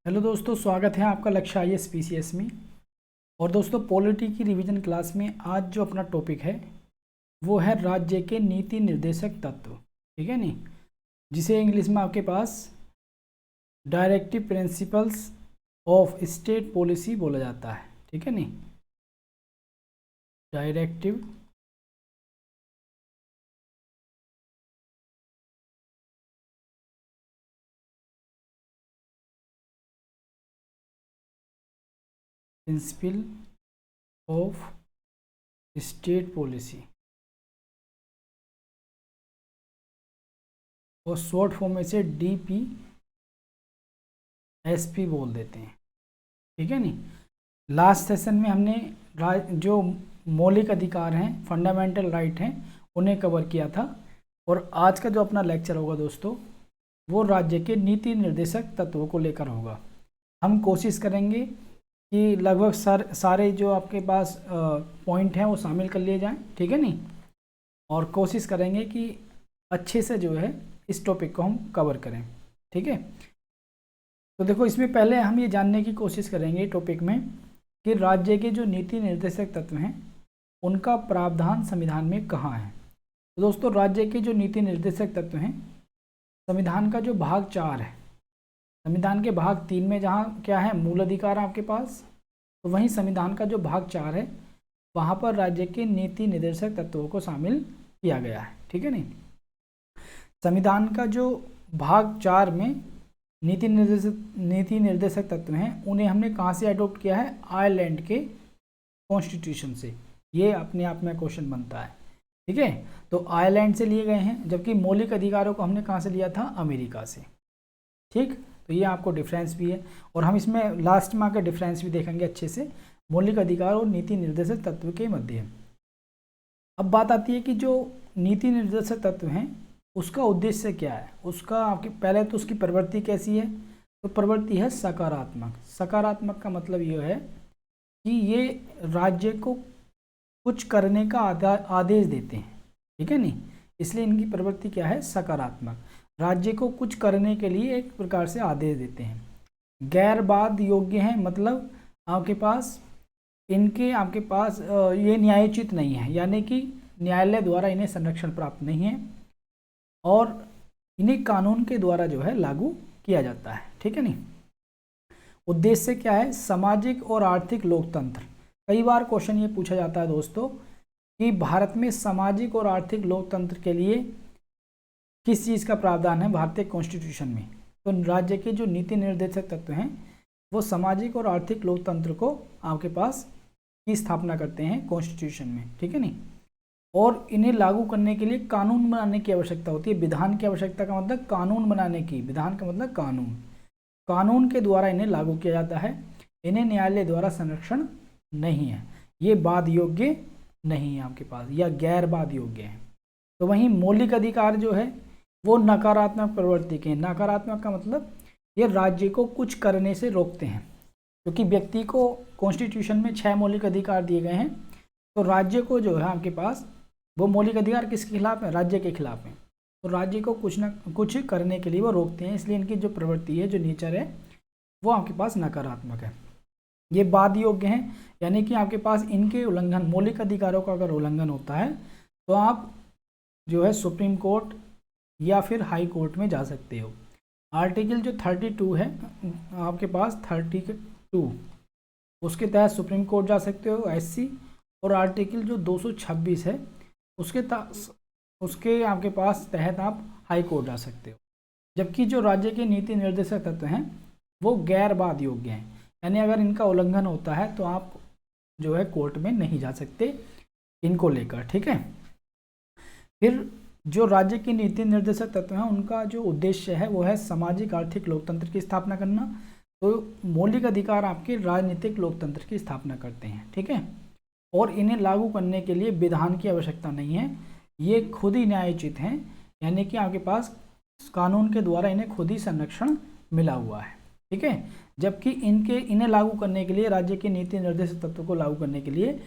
Hello दोस्तों, स्वागत है आपका लक्ष्य आईएएस पीसीएस में। और दोस्तों, पॉलिटी की रिवीजन क्लास में आज जो अपना टॉपिक है वो है राज्य के नीति निर्देशक तत्व। ठीक है नी, जिसे इंग्लिश में आपके पास directive principles of state policy बोला जाता है। ठीक है नी, directive principle of state policy, और शॉर्ट फॉर्म में से DPSP बोल देते हैं। ठीक है नी, लास्ट सेशन में हमने जो मौलिक अधिकार हैं, फंडामेंटल राइट हैं, उन्हें कवर किया था। और आज का जो अपना लेक्चर होगा दोस्तों, वो राज्य के नीति निर्देशक तत्वों को लेकर होगा। हम कोशिश करेंगे कि लगभग सारे जो आपके पास पॉइंट हैं वो शामिल कर लिए जाएं। ठीक है नी, और कोशिश करेंगे कि अच्छे से जो है इस टॉपिक को हम कवर करें। ठीक है, तो देखो, इसमें पहले हम ये जानने की कोशिश करेंगे टॉपिक में कि राज्य के जो नीति निर्देशक तत्व हैं उनका प्रावधान संविधान में कहाँ है। तो दोस्तों, राज्य के जो नीति निर्देशक तत्व हैं, संविधान का जो भाग 4 है, संविधान के भाग 3 में जहाँ क्या है, मूल अधिकार आपके पास, तो वहीं संविधान का जो भाग 4 है वहाँ पर राज्य के नीति निर्देशक तत्वों को शामिल किया गया है। ठीक है नहीं, संविधान का जो भाग 4 में नीति निर्देशक तत्व हैं उन्हें हमने कहाँ से अडॉप्ट किया है, आयरलैंड के कॉन्स्टिट्यूशन से। ये अपने आप में क्वेश्चन बनता है। ठीक है, तो आयरलैंड से लिए गए हैं, जबकि मौलिक अधिकारों को हमने कहाँ से लिया था, अमेरिका से। ठीक, तो ये आपको डिफरेंस भी है, और हम इसमें लास्ट में आकर डिफरेंस भी देखेंगे अच्छे से मौलिक अधिकार और नीति निर्देशक तत्व के मध्य। अब बात आती है कि जो नीति निर्देशक तत्व हैं उसका उद्देश्य क्या है, उसका आपके पहले तो उसकी प्रवृत्ति कैसी है। तो प्रवृत्ति है सकारात्मक। सकारात्मक का मतलब ये है कि ये राज्य को कुछ करने का आदेश देते हैं। ठीक है नहीं, इसलिए इनकी प्रवृत्ति क्या है, सकारात्मक। राज्य को कुछ करने के लिए एक प्रकार से आदेश देते हैं। गैर बाध योग्य हैं, मतलब आपके पास ये न्यायोचित नहीं है, यानी कि न्यायालय द्वारा इन्हें संरक्षण प्राप्त नहीं है, और इन्हें कानून के द्वारा जो है लागू किया जाता है। ठीक है नहीं, उद्देश्य क्या है, सामाजिक और आर्थिक लोकतंत्र। कई बार क्वेश्चन ये पूछा जाता है दोस्तों कि भारत में सामाजिक और आर्थिक लोकतंत्र के लिए किस चीज़ का प्रावधान है भारतीय कॉन्स्टिट्यूशन में। तो राज्य के जो नीति निर्देशक तत्व हैं वो सामाजिक और आर्थिक लोकतंत्र को आपके पास की स्थापना करते हैं कॉन्स्टिट्यूशन में। ठीक है नहीं, और इन्हें लागू करने के लिए कानून बनाने की आवश्यकता होती है। विधान की आवश्यकता का मतलब कानून बनाने की, विधान का मतलब कानून। कानून के द्वारा इन्हें लागू किया जाता है। इन्हें न्यायालय द्वारा संरक्षण नहीं है, ये बाध योग्य नहीं है आपके पास, या गैर बाध योग्य है। तो वहीं मौलिक अधिकार जो है वो नकारात्मक प्रवृत्ति के। नकारात्मक का मतलब ये राज्य को कुछ करने से रोकते हैं, क्योंकि व्यक्ति को कॉन्स्टिट्यूशन में 6 मौलिक अधिकार दिए गए हैं। तो राज्य को जो है आपके पास वो मौलिक अधिकार किसके खिलाफ है, राज्य के खिलाफ है। तो राज्य को कुछ ना कुछ करने के लिए वो रोकते हैं, इसलिए इनकी जो प्रवृत्ति है, जो नेचर है, वो आपके पास नकारात्मक है। ये बाध योग्य हैं, यानी कि आपके पास इनके उल्लंघन, मौलिक अधिकारों का अगर उल्लंघन होता है तो आप जो है सुप्रीम कोर्ट या फिर हाई कोर्ट में जा सकते हो। आर्टिकल जो 32 है आपके पास, 32, उसके तहत सुप्रीम कोर्ट जा सकते हो, SC। और आर्टिकल जो 226 है उसके आपके पास तहत आप हाई कोर्ट जा सकते हो। जबकि जो राज्य के नीति निर्देशक तत्व हैं वो गैर बाध योग्य हैं, यानी अगर इनका उल्लंघन होता है तो आप जो है कोर्ट में नहीं जा सकते इनको लेकर। ठीक है, फिर जो राज्य के नीति निर्देशक तत्व हैं उनका जो उद्देश्य है वो है सामाजिक आर्थिक लोकतंत्र की स्थापना करना। तो मौलिक अधिकार आपके राजनीतिक लोकतंत्र की स्थापना करते हैं। ठीक है, और इन्हें लागू करने के लिए विधान की आवश्यकता नहीं है, ये खुद ही न्यायोचित हैं, यानी कि आपके पास कानून के द्वारा इन्हें खुद ही संरक्षण मिला हुआ है। ठीक है, जबकि इन्हें लागू करने के लिए, राज्य के नीति निर्देशक तत्व को लागू करने के लिए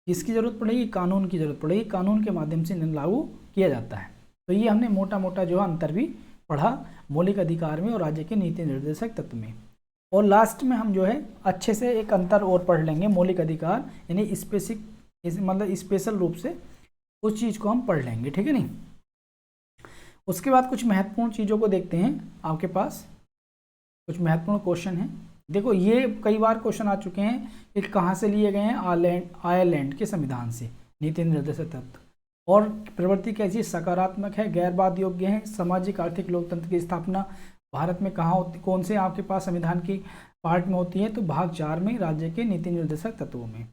किसकी जरूरत पड़ेगी, कानून की जरूरत पड़ेगी। कानून के माध्यम से इन्हें लागू किया जाता है। तो ये हमने मोटा मोटा जो अंतर भी पढ़ा मौलिक अधिकार में और राज्य के नीति निर्देशक तत्व में। और लास्ट में हम जो है अच्छे से एक अंतर और पढ़ लेंगे, मौलिक अधिकार यानी मतलब स्पेशल रूप से उस चीज़ को हम पढ़ लेंगे, ठीक है नहीं। उसके बाद कुछ महत्वपूर्ण चीज़ों को देखते हैं। आपके पास कुछ महत्वपूर्ण क्वेश्चन हैं। देखो ये कई बार क्वेश्चन आ चुके हैं कि कहाँ से लिए गए हैं, आयरलैंड के संविधान से नीति निर्देशक तत्व, और प्रवृत्ति कैसी सकारात्मक है, गैरवाद योग्य है, सामाजिक आर्थिक लोकतंत्र की स्थापना भारत में कहाँ होती, कौन से आपके पास संविधान की पार्ट में होती है, तो भाग 4 में राज्य के नीति निर्देशक तत्वों में,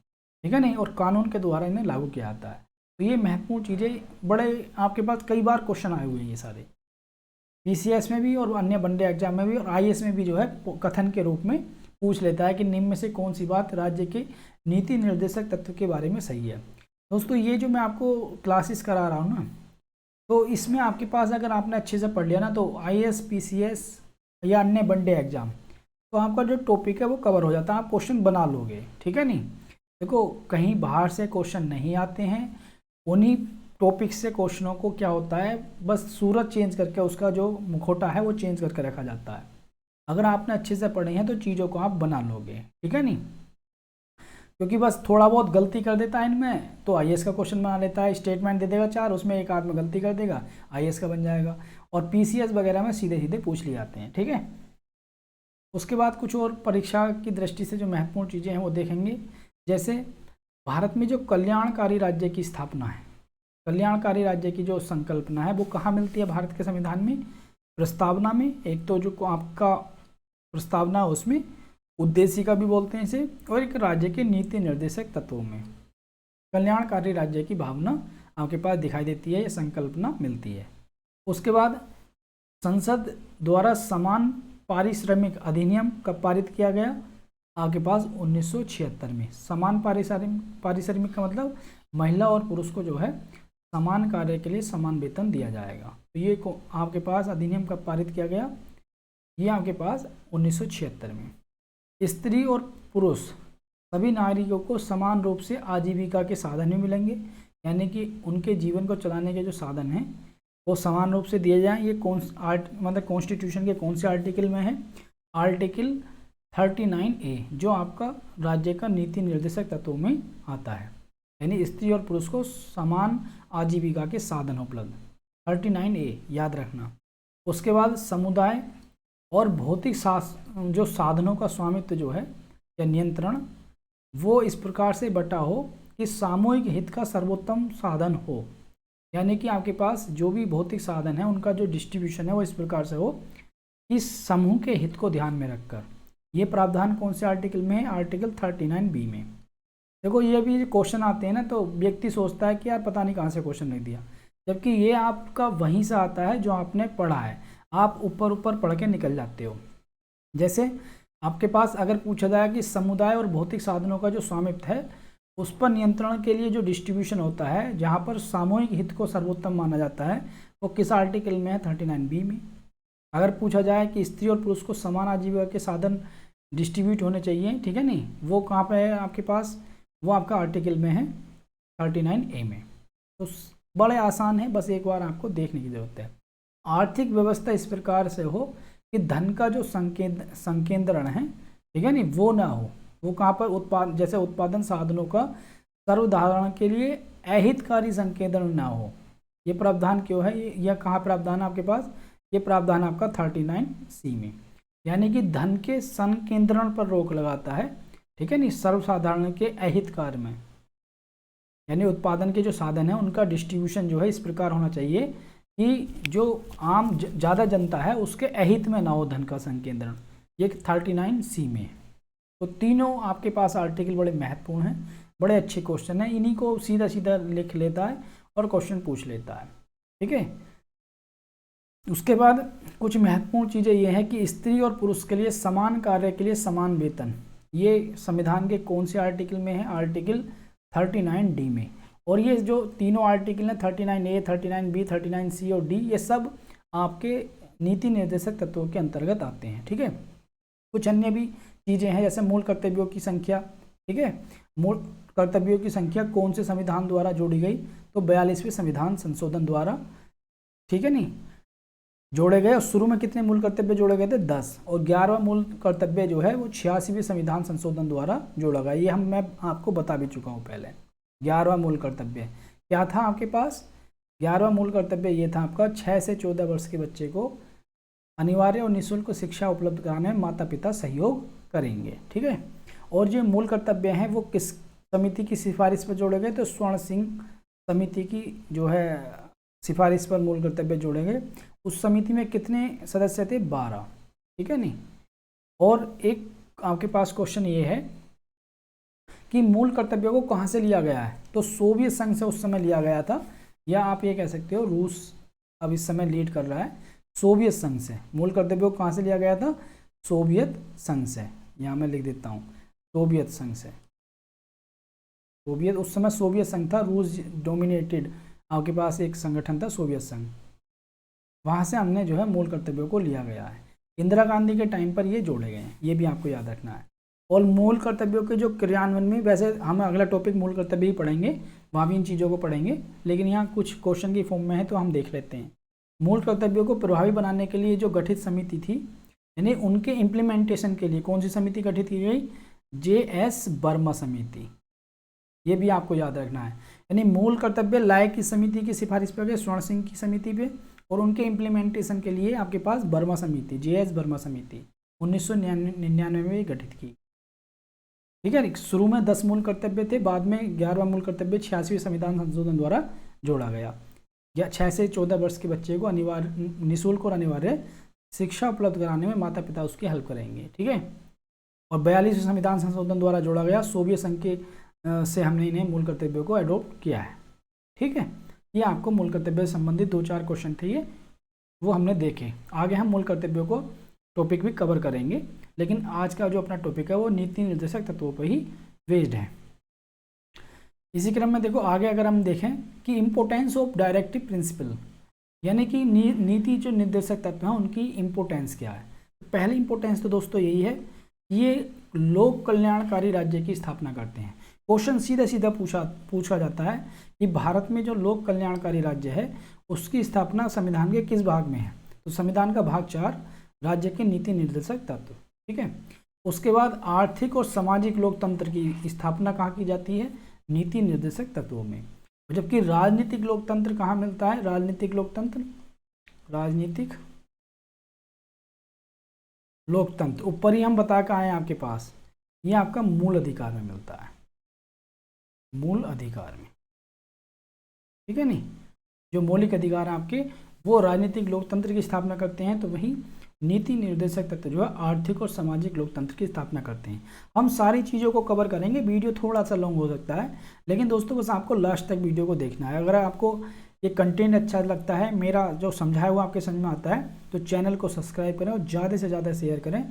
ठीक है नहीं, और कानून के द्वारा इन्हें लागू किया जाता है। तो ये महत्वपूर्ण चीज़ें बड़े आपके पास कई बार क्वेश्चन आए हुए हैं ये सारे, पीसीएस में भी और अन्य वनडे एग्जाम में भी और आईएएस में भी जो है कथन के रूप में पूछ लेता है कि निम्न में से कौन सी बात राज्य के नीति निर्देशक तत्व के बारे में सही है। दोस्तों ये जो मैं आपको क्लासेस करा रहा हूँ ना, तो इसमें आपके पास अगर आपने अच्छे से पढ़ लिया ना, तो आईएएस, पीसीएस या अन्य वनडे एग्जाम, तो आपका जो टॉपिक है वो कवर हो जाता है, आप क्वेश्चन बना लोगे, ठीक है नहीं। देखो कहीं बाहर से क्वेश्चन नहीं आते हैं, उन्हीं टॉपिक से क्वेश्चनों को क्या होता है, बस सूरत चेंज करके उसका जो मुखौटा है वो चेंज करके रखा जाता है। अगर आपने अच्छे से पढ़े हैं तो चीज़ों को आप बना लोगे, ठीक है नहीं। क्योंकि बस थोड़ा बहुत गलती कर देता है इनमें तो आईएएस का क्वेश्चन बना लेता है, स्टेटमेंट दे देगा 4, उसमें एक आध में गलती कर देगा, आईएएस का बन जाएगा। और पीसीएस वगैरह में सीधे सीधे पूछ लिए जाते हैं, ठीक है। उसके बाद कुछ और परीक्षा की दृष्टि से जो महत्वपूर्ण चीज़ें हैं वो देखेंगे। जैसे भारत में जो कल्याणकारी राज्य की स्थापना है, कल्याणकारी राज्य की जो संकल्पना है वो कहाँ मिलती है भारत के संविधान में, प्रस्तावना में। एक तो जो आपका प्रस्तावना है उसमें, उद्देशिका भी बोलते हैं इसे, और एक राज्य के नीति निर्देशक तत्वों में कल्याणकारी राज्य की भावना आपके पास दिखाई देती है, ये संकल्पना मिलती है। उसके बाद संसद द्वारा समान पारिश्रमिक अधिनियम कब पारित किया गया, आपके पास 1976 में। समान पारिश्रमिक का मतलब महिला और पुरुष को जो है समान कार्य के लिए समान वेतन दिया जाएगा। तो ये आपके पास अधिनियम कब पारित किया गया, ये आपके पास 1976 में। स्त्री और पुरुष सभी नागरिकों को समान रूप से आजीविका के साधन भी मिलेंगे, यानी कि उनके जीवन को चलाने के जो साधन हैं वो समान रूप से दिए जाएं। ये मतलब कॉन्स्टिट्यूशन के कौन से आर्टिकल में है, आर्टिकल 39A, जो आपका राज्य का नीति निर्देशक तत्वों में आता है, यानी स्त्री और पुरुष को समान आजीविका के साधन उपलब्ध, 39A याद रखना। उसके बाद समुदाय और भौतिक जो साधनों का स्वामित्व जो है या नियंत्रण वो इस प्रकार से बटा हो कि सामूहिक हित का सर्वोत्तम साधन हो, यानी कि आपके पास जो भी भौतिक साधन है उनका जो डिस्ट्रीब्यूशन है वो इस प्रकार से हो कि समूह के हित को ध्यान में रखकर। ये प्रावधान कौन से आर्टिकल में है, आर्टिकल 39B में। देखो ये भी क्वेश्चन आते हैं ना तो व्यक्ति सोचता है कि यार पता नहीं कहाँ से क्वेश्चन लिख दिया, जबकि ये आपका वहीं से आता है जो आपने पढ़ा है, आप ऊपर ऊपर पढ़ के निकल जाते हो। जैसे आपके पास अगर पूछा जाए कि समुदाय और भौतिक साधनों का जो स्वामित्व है उस पर नियंत्रण के लिए जो डिस्ट्रीब्यूशन होता है, जहाँ पर सामूहिक हित को सर्वोत्तम माना जाता है, वो किस आर्टिकल में है, 39B में। अगर पूछा जाए कि स्त्री और पुरुष को समान आजीविका के साधन डिस्ट्रीब्यूट होने चाहिए, ठीक है नहीं, वो कहाँ पे है आपके पास, वो आपका आर्टिकल में है 39A में। तो बड़े आसान है, बस एक बार आपको देखने की ज़रूरत है। आर्थिक व्यवस्था इस प्रकार से हो कि धन का जो संकेंद्रण है, ठीक है नहीं, वो ना हो। वो कहाँ पर जैसे उत्पादन साधनों का सर्वधारण के लिए अहितकारी संकेंद्रण ना हो। ये प्रावधान क्यों है, यह कहाँ प्रावधान आपके पास, ये प्रावधान आपका 39C में, यानी कि धन के संकेंद्रण पर रोक लगाता है, ठीक है नहीं, सर्वसाधारण के अहितकार में, यानी उत्पादन के जो साधन है उनका डिस्ट्रीब्यूशन जो है इस प्रकार होना चाहिए कि जो आम ज़्यादा जनता है उसके अहित में ना हो धन का संकेंद्रण, ये 39C में। तो तीनों आपके पास आर्टिकल बड़े महत्वपूर्ण हैं, बड़े अच्छे क्वेश्चन हैं, इन्हीं को सीधा सीधा लिख लेता है और क्वेश्चन पूछ लेता है, ठीक है। उसके बाद कुछ महत्वपूर्ण चीज़ें ये हैं कि स्त्री और पुरुष के लिए समान कार्य के लिए समान वेतन, ये संविधान के कौन से आर्टिकल में है, आर्टिकल 39D में। और ये जो तीनों आर्टिकल हैं 39A, 39B, 39C और D, ये सब आपके नीति निर्देशक तत्वों के अंतर्गत आते हैं, ठीक है। कुछ अन्य भी चीज़ें हैं जैसे मूल कर्तव्यों की संख्या, ठीक है, मूल कर्तव्यों की संख्या कौन से संविधान द्वारा जोड़ी गई, तो 42वें संविधान संशोधन द्वारा, ठीक है नहीं। जोड़े गए और शुरू में कितने मूल कर्तव्य जोड़े गए थे 10, और 11वां मूल कर्तव्य जो है वो 86वें संविधान संशोधन द्वारा जोड़ा गया। ये मैं आपको बता भी चुका हूँ पहले। 11वां मूल कर्तव्य क्या था आपके पास? 11वां मूल कर्तव्य ये था आपका 6 से 14 वर्ष के बच्चे को अनिवार्य और निःशुल्क शिक्षा उपलब्ध कराने में माता पिता सहयोग करेंगे। ठीक है, और जो मूल कर्तव्य हैं वो किस समिति की सिफारिश पर जोड़े गए? तो स्वर्ण सिंह समिति की जो है सिफारिश पर मूल कर्तव्य जोड़े गए। उस समिति में कितने सदस्य थे? 12। ठीक है नहीं। और एक आपके पास क्वेश्चन ये है कि मूल कर्तव्यों को कहाँ से लिया गया है? तो सोवियत संघ से उस समय लिया गया था, या आप ये कह सकते हो रूस अब इस समय लीड कर रहा है, सोवियत संघ से। मूल कर्तव्यों को कहाँ से लिया गया था? सोवियत संघ से। यहाँ मैं लिख देता हूँ सोवियत संघ से। सोवियत, उस समय सोवियत संघ था, रूस डोमिनेटेड आपके पास एक संगठन था सोवियत संघ, वहाँ से हमने जो है मूल कर्तव्यों को लिया गया है। इंदिरा गांधी के टाइम पर ये जोड़े गए हैं, ये भी आपको याद रखना है। और मूल कर्तव्यों के जो क्रियान्वयन में, वैसे हम अगला टॉपिक मूल कर्तव्य ही पढ़ेंगे, वहाँ भी इन चीज़ों को पढ़ेंगे, लेकिन यहाँ कुछ क्वेश्चन की फॉर्म में है तो हम देख लेते हैं। मूल कर्तव्यों को प्रभावी बनाने के लिए जो गठित समिति थी, यानी उनके इम्प्लीमेंटेशन के लिए कौन सी समिति गठित की गई? JS वर्मा समिति। ये भी आपको याद रखना है। यानी मूल कर्तव्य लाए की समिति की सिफारिश पर गए? स्वर्ण सिंह की समिति पे। और उनके इम्प्लीमेंटेशन के लिए आपके पास वर्मा समिति, JS वर्मा समिति 1999 में गठित की। ठीक है, शुरू में 10 मूल कर्तव्य थे, बाद में 11वां मूल कर्तव्य 86वें संविधान संशोधन द्वारा जोड़ा गया। 6 से 14 वर्ष के बच्चे को अनिवार्य, निःशुल्क और अनिवार्य शिक्षा उपलब्ध कराने में माता पिता उसकी हेल्प करेंगे। ठीक है, और 42वें संविधान संशोधन द्वारा जोड़ा गया। सोवियत संघ के से हमने इन्हें मूल कर्तव्यों को अडोप्ट किया है। ठीक है, ये आपको मूल कर्तव्य से संबंधित 2-4 क्वेश्चन थे, ये वो हमने देखे। आगे हम मूल कर्तव्यों को टॉपिक भी कवर करेंगे, लेकिन आज का जो अपना टॉपिक है वो नीति निर्देशक तत्वों पर ही बेस्ड है। इसी क्रम में देखो आगे अगर हम देखें कि इम्पोर्टेंस ऑफ डायरेक्टिव प्रिंसिपल, यानी कि नीति जो निर्देशक तत्व हैं उनकी इम्पोर्टेंस क्या है। पहली इम्पोर्टेंस तो दोस्तों यही है, ये लोक कल्याणकारी राज्य की स्थापना करते हैं। क्वेश्चन सीधा सीधा पूछा जाता है कि भारत में जो लोक कल्याणकारी राज्य है उसकी स्थापना संविधान के किस भाग में है? तो संविधान का भाग 4, राज्य के नीति निर्देशक तत्व। ठीक है, उसके बाद आर्थिक और सामाजिक लोकतंत्र की स्थापना कहाँ की जाती है? नीति निर्देशक तत्वों में। जबकि राजनीतिक लोकतंत्र कहाँ मिलता है? राजनीतिक लोकतंत्र ऊपर ही हम बता कर आए आपके पास, ये आपका मूल अधिकार में मिलता है, मूल अधिकार में। ठीक है नहीं, जो मौलिक अधिकार हैं आपके वो राजनीतिक लोकतंत्र की स्थापना करते हैं, तो वही नीति निर्देशक तत्व जो है आर्थिक और सामाजिक लोकतंत्र की स्थापना करते हैं। हम सारी चीज़ों को कवर करेंगे, वीडियो थोड़ा सा लॉन्ग हो सकता है, लेकिन दोस्तों बस आपको लास्ट तक वीडियो को देखना है। अगर आपको ये कंटेंट अच्छा लगता है, मेरा जो समझाया हुआ आपके समझ में आता है, तो चैनल को सब्सक्राइब करें और ज़्यादा से ज़्यादा शेयर करें,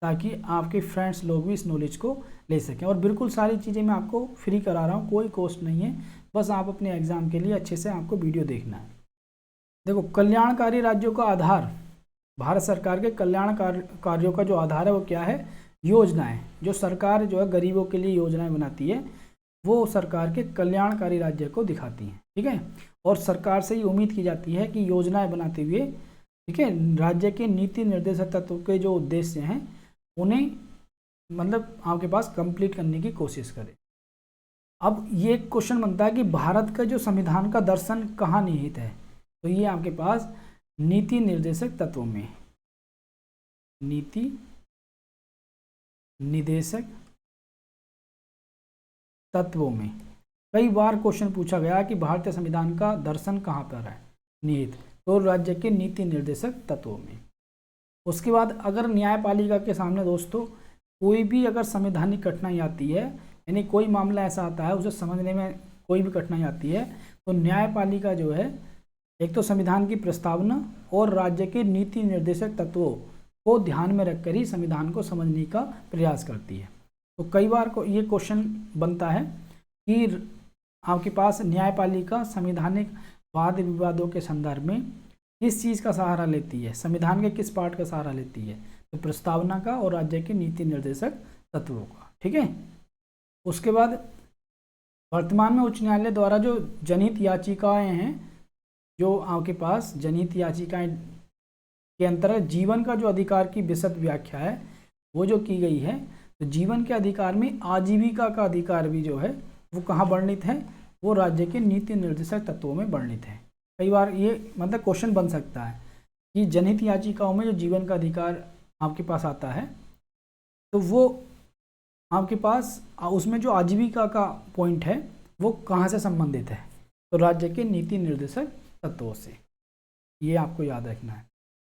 ताकि आपके फ्रेंड्स लोग भी इस नॉलेज को ले सकें। और बिल्कुल सारी चीज़ें मैं आपको फ्री करा रहा हूँ, कोई कॉस्ट नहीं है, बस आप अपने एग्ज़ाम के लिए अच्छे से आपको वीडियो देखना है। देखो, कल्याणकारी राज्यों का आधार, भारत सरकार के कल्याण कार्यों का जो आधार है वो क्या है? योजनाएं। जो सरकार जो है गरीबों के लिए योजनाएं बनाती है, वो सरकार के कल्याणकारी राज्य को दिखाती हैं। ठीक है, और सरकार से ही उम्मीद की जाती है कि योजनाएं बनाते हुए, ठीक है, राज्य के नीति निर्देशक तत्व के जो उद्देश्य हैं उन्हें मतलब आपके पास कंप्लीट करने की कोशिश करें। अब ये क्वेश्चन बनता है कि भारत का जो संविधान का दर्शन कहाँ निहित है? तो ये आपके पास नीति निर्देशक तत्वों में, नीति निर्देशक तत्वों में। कई बार क्वेश्चन पूछा गया कि भारतीय संविधान का दर्शन कहाँ पर है निहित? तो राज्य के नीति निर्देशक तत्वों में। उसके बाद अगर न्यायपालिका के सामने दोस्तों कोई भी अगर संवैधानिक कठिनाई आती है, यानी कोई मामला ऐसा आता है उसे समझने में कोई भी कठिनाई आती है, तो न्यायपालिका जो है एक तो संविधान की प्रस्तावना और राज्य के नीति निर्देशक तत्वों को ध्यान में रखकर ही संविधान को समझने का प्रयास करती है। तो कई बार को ये क्वेश्चन बनता है कि आपके पास न्यायपालिका संवैधानिक वाद विवादों के संदर्भ में किस चीज़ का सहारा लेती है? संविधान के किस पार्ट का सहारा लेती है? तो प्रस्तावना का और राज्य के नीति निर्देशक तत्वों का। ठीक है, उसके बाद वर्तमान में उच्च न्यायालय द्वारा जो जनहित याचिकाएं हैं, जो आपके पास जनहित याचिकाएं के अंतर्गत जीवन का जो अधिकार की विशद व्याख्या है वो जो की गई है, तो जीवन के अधिकार में आजीविका का अधिकार भी जो है वो कहाँ वर्णित है, वो राज्य के नीति निर्देशक तत्वों में वर्णित है। कई बार ये मतलब क्वेश्चन बन सकता है कि जनहित याचिकाओं में जो जीवन का अधिकार आपके पास आता है, तो वो आपके पास उसमें जो आजीविका का पॉइंट है वो कहाँ से संबंधित है, तो राज्य के नीति निर्देशक तत्वों से, ये आपको याद रखना है।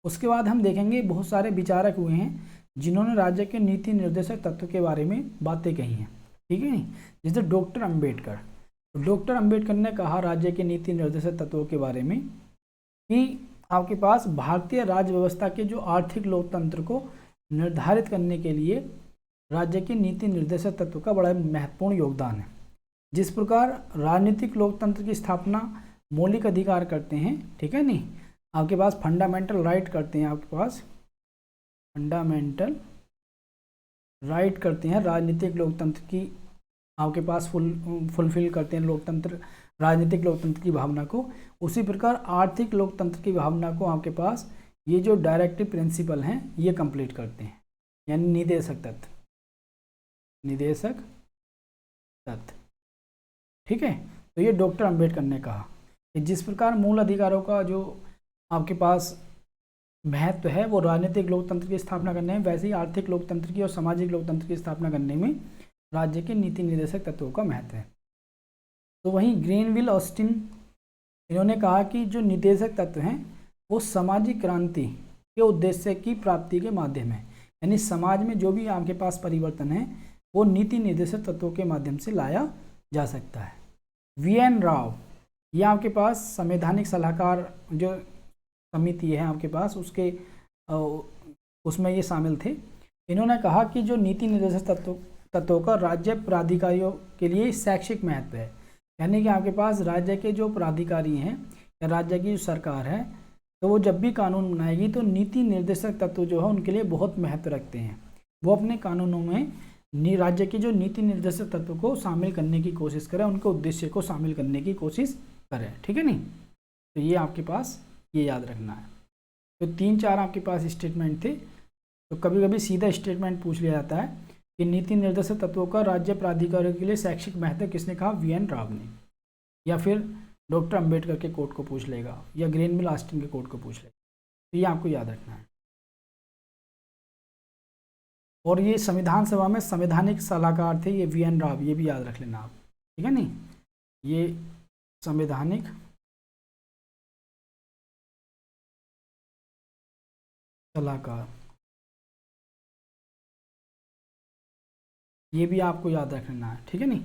उसके बाद हम देखेंगे बहुत सारे विचारक हुए हैं जिन्होंने राज्य के नीति निर्देशक तत्व के बारे में बातें कही हैं, ठीक है नहीं, जैसे डॉक्टर अंबेडकर। तो डॉक्टर अंबेडकर ने कहा राज्य के नीति निर्देशक तत्वों के बारे में कि आपके पास भारतीय राज्य व्यवस्था के जो आर्थिक लोकतंत्र को निर्धारित करने के लिए राज्य के नीति निर्देशक तत्व का बड़ा महत्वपूर्ण योगदान है। जिस प्रकार राजनीतिक लोकतंत्र की स्थापना मौलिक अधिकार करते हैं, ठीक है नहीं, आपके पास फंडामेंटल राइट करते हैं, आपके पास फंडामेंटल राइट करते हैं, राजनीतिक लोकतंत्र की आपके पास फुलफिल करते हैं लोकतंत्र, राजनीतिक लोकतंत्र की भावना को, उसी प्रकार आर्थिक लोकतंत्र की भावना को आपके पास ये जो डायरेक्टिव प्रिंसिपल हैं ये कंप्लीट करते हैं, यानी निदेशक तत्व, निदेशक तत्व, ठीक है। तो ये डॉक्टर अंबेडकर ने कहा कि जिस प्रकार मूल अधिकारों का जो आपके पास महत्व है वो राजनीतिक लोकतंत्र की स्थापना करने में, वैसे ही आर्थिक लोकतंत्र की और सामाजिक लोकतंत्र की स्थापना करने में राज्य के नीति निर्देशक तत्वों का महत्व है। तो वहीं ग्रेनविल ऑस्टिन इन्होंने कहा कि जो निदेशक तत्व हैं वो सामाजिक क्रांति के उद्देश्य की प्राप्ति के माध्यम है, यानी समाज में जो भी आपके पास परिवर्तन है वो नीति निर्देशक तत्वों के माध्यम से लाया जा सकता है। वी.एन. राव, ये आपके पास संवैधानिक सलाहकार जो समिति है आपके पास उसके उसमें ये शामिल थे। इन्होंने कहा कि जो नीति निर्देशक तत्वों का राज्य प्राधिकारियों के लिए शैक्षिक महत्व है, यानी कि आपके पास राज्य के जो प्राधिकारी हैं या राज्य की जो सरकार है, तो वो जब भी कानून बनाएगी तो नीति निर्देशक तत्व जो है उनके लिए बहुत महत्व रखते हैं। वो अपने कानूनों में राज्य के जो नीति निर्देशक तत्व को शामिल करने की कोशिश करें, उनके उद्देश्य को शामिल करने की कोशिश करें, ठीक है नहीं। तो ये आपके पास ये याद रखना है। तो 3-4 आपके पास स्टेटमेंट थे। तो कभी कभी सीधा स्टेटमेंट पूछ लिया जाता है कि नीति निर्देशक तत्वों का राज्य प्राधिकारियों के लिए शैक्षिक महत्व किसने कहा, वी.एन. राव ने, या फिर डॉक्टर अंबेडकर के कोट को पूछ लेगा, या ग्रेनविल ऑस्टिन के कोट को पूछ लेगा। तो ये आपको याद रखना है। और ये संविधान सभा में संवैधानिक सलाहकार थे ये वी.एन. राव, ये भी याद रख लेना आप, ठीक है नहीं। ये संवैधानिक सलाहकार, ये भी आपको याद रखना है, ठीक है नहीं।